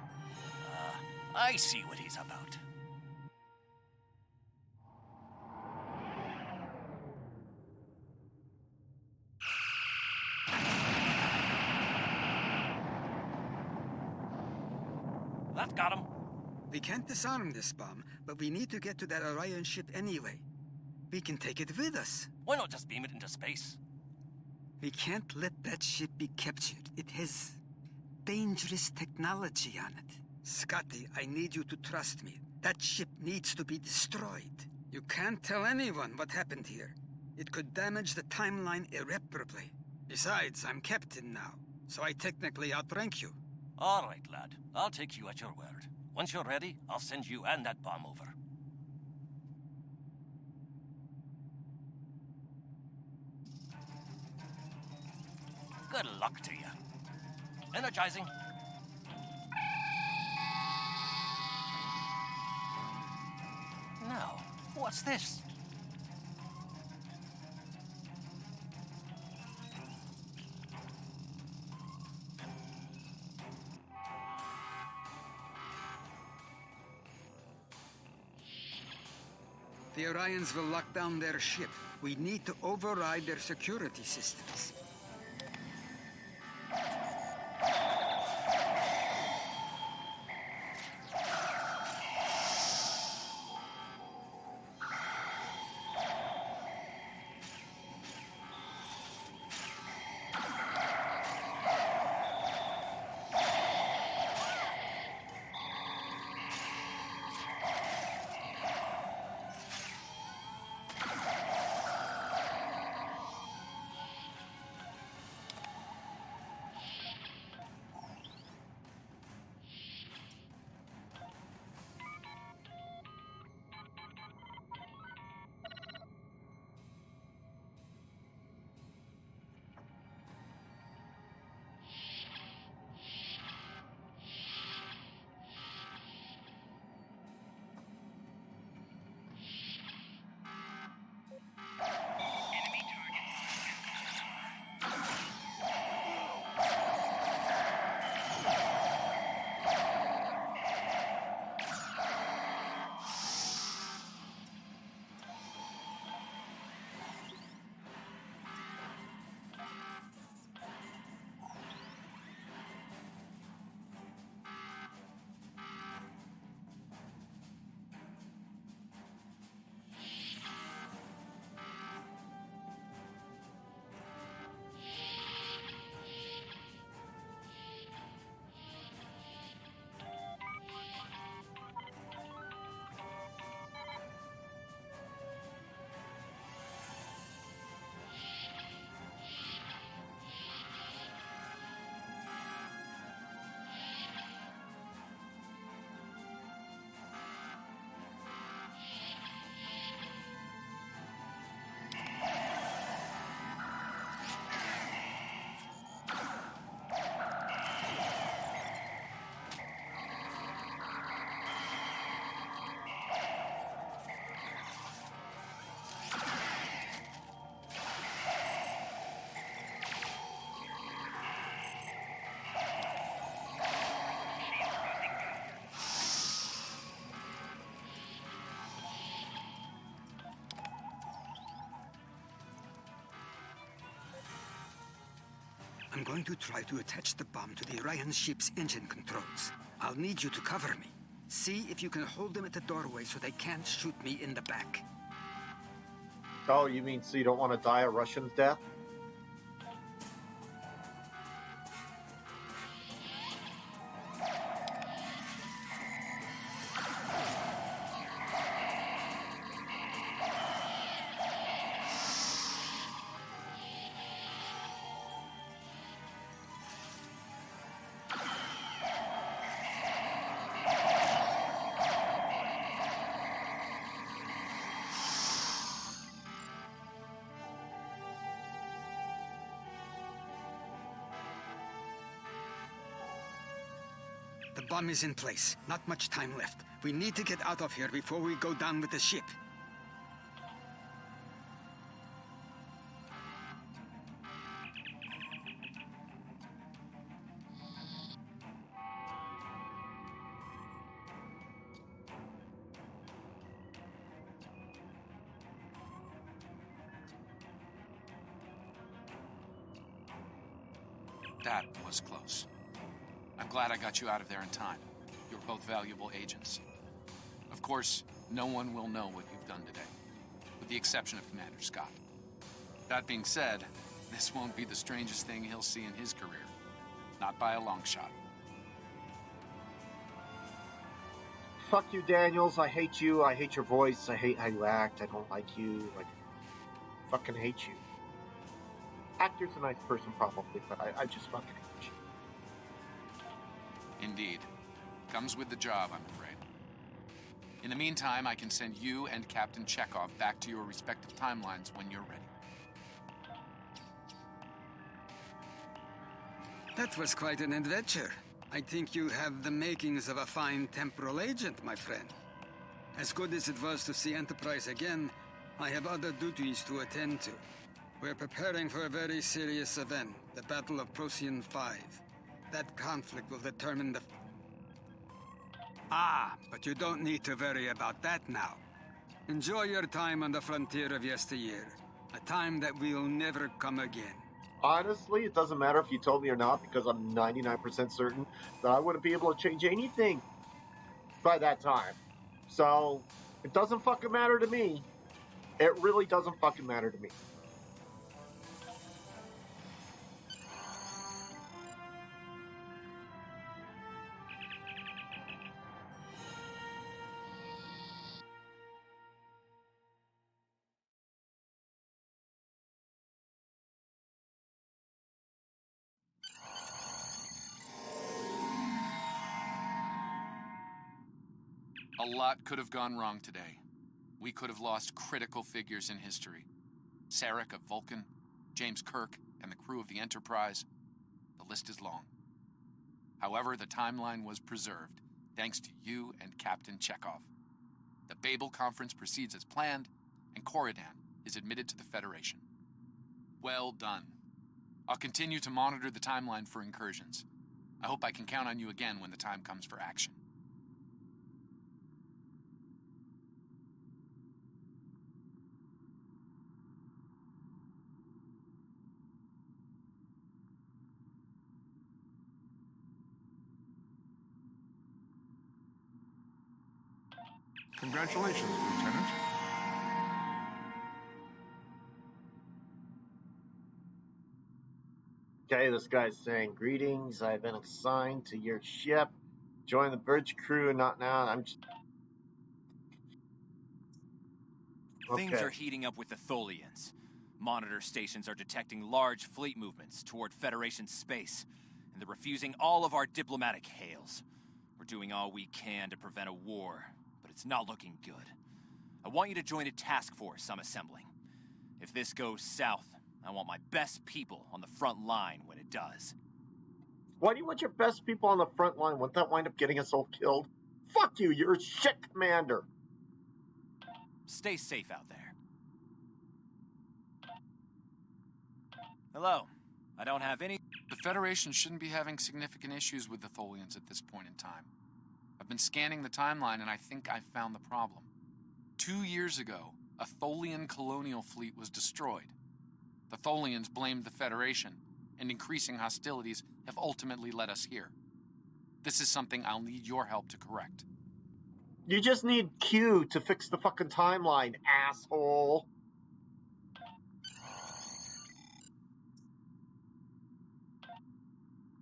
I see what he's about. That got him. We can't disarm this bomb, but we need to get to that Orion ship anyway. We can take it with us. Why not just beam it into space? We can't let that ship be captured. It has dangerous technology on it. Scotty, I need you to trust me. That ship needs to be destroyed. You can't tell anyone what happened here. It could damage the timeline irreparably. Besides, I'm captain now, so I technically outrank you. All right, lad. I'll take you at your word. Once you're ready, I'll send you and that bomb over. Good luck to you. Energizing. Now, what's this? The Orions will lock down their ship. We need to override their security systems. I'm going to try to attach the bomb to the Orion ship's engine controls. I'll need you to cover me. See if you can hold them at the doorway so they can't shoot me in the back. Oh, you mean so you don't want to die a Russian's death? The bomb is in place. Not much time left. We need to get out of here before we go down with the ship. That was close. I'm glad I got you out of there in time. You're both valuable agents. Of course, no one will know what you've done today, with the exception of Commander Scott. That being said, this won't be the strangest thing he'll see in his career. Not by a long shot. Fuck you, Daniels. I hate you. I hate your voice. I hate how you act. I don't like you. I fucking hate you. Actor's a nice person, probably, but I just fucking hate you. Indeed. Comes with the job, I'm afraid. In the meantime, I can send you and Captain Chekhov back to your respective timelines when you're ready. That was quite an adventure. I think you have the makings of a fine temporal agent, my friend. As good as it was to see Enterprise again, I have other duties to attend to. We're preparing for a very serious event, the Battle of Procyon 5. That conflict will determine the... Ah, but you don't need to worry about that now. Enjoy your time on the frontier of yesteryear, a time that will never come again. Honestly, it doesn't matter if you told me or not, because I'm 99% certain that I wouldn't be able to change anything by that time. So, it doesn't fucking matter to me. It really doesn't fucking matter to me. A lot could have gone wrong today. We could have lost critical figures in history. Sarek of Vulcan, James Kirk, and the crew of the Enterprise. The list is long. However, the timeline was preserved, thanks to you and Captain Chekhov. The Babel Conference proceeds as planned, and Corridan is admitted to the Federation. Well done. I'll continue to monitor the timeline for incursions. I hope I can count on you again when the time comes for action. Congratulations, Lieutenant. Okay, this guy's saying, greetings, I've been assigned to your ship. Join the bridge crew, not now. I'm just... Things Okay. are heating up with the Tholians. Monitor stations are detecting large fleet movements toward Federation space, and they're refusing all of our diplomatic hails. We're doing all we can to prevent a war, but it's not looking good. I want you to join a task force I'm assembling. If this goes south, I want my best people on the front line when it does. Why do you want your best people on the front line? Wouldn't that wind up getting us all killed? Fuck you, you're a shit commander. Stay safe out there. Hello. I don't have any... The Federation shouldn't be having significant issues with the Tholians at this point in time. I've been scanning the timeline and I think I've found the problem. 2 years ago, a Tholian colonial fleet was destroyed. The Tholians blamed the Federation, and increasing hostilities have ultimately led us here. This is something I'll need your help to correct. You just need Q to fix the fucking timeline, asshole.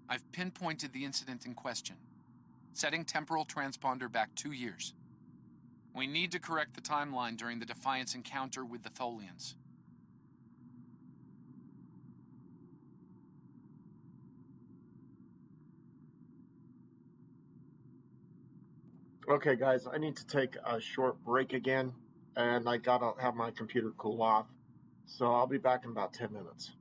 I've pinpointed the incident in question, setting temporal transponder back 2 years. We need to correct the timeline during the Defiance encounter with the Tholians. Okay, guys, I need to take a short break again, and I gotta have my computer cool off. So I'll be back in about 10 minutes.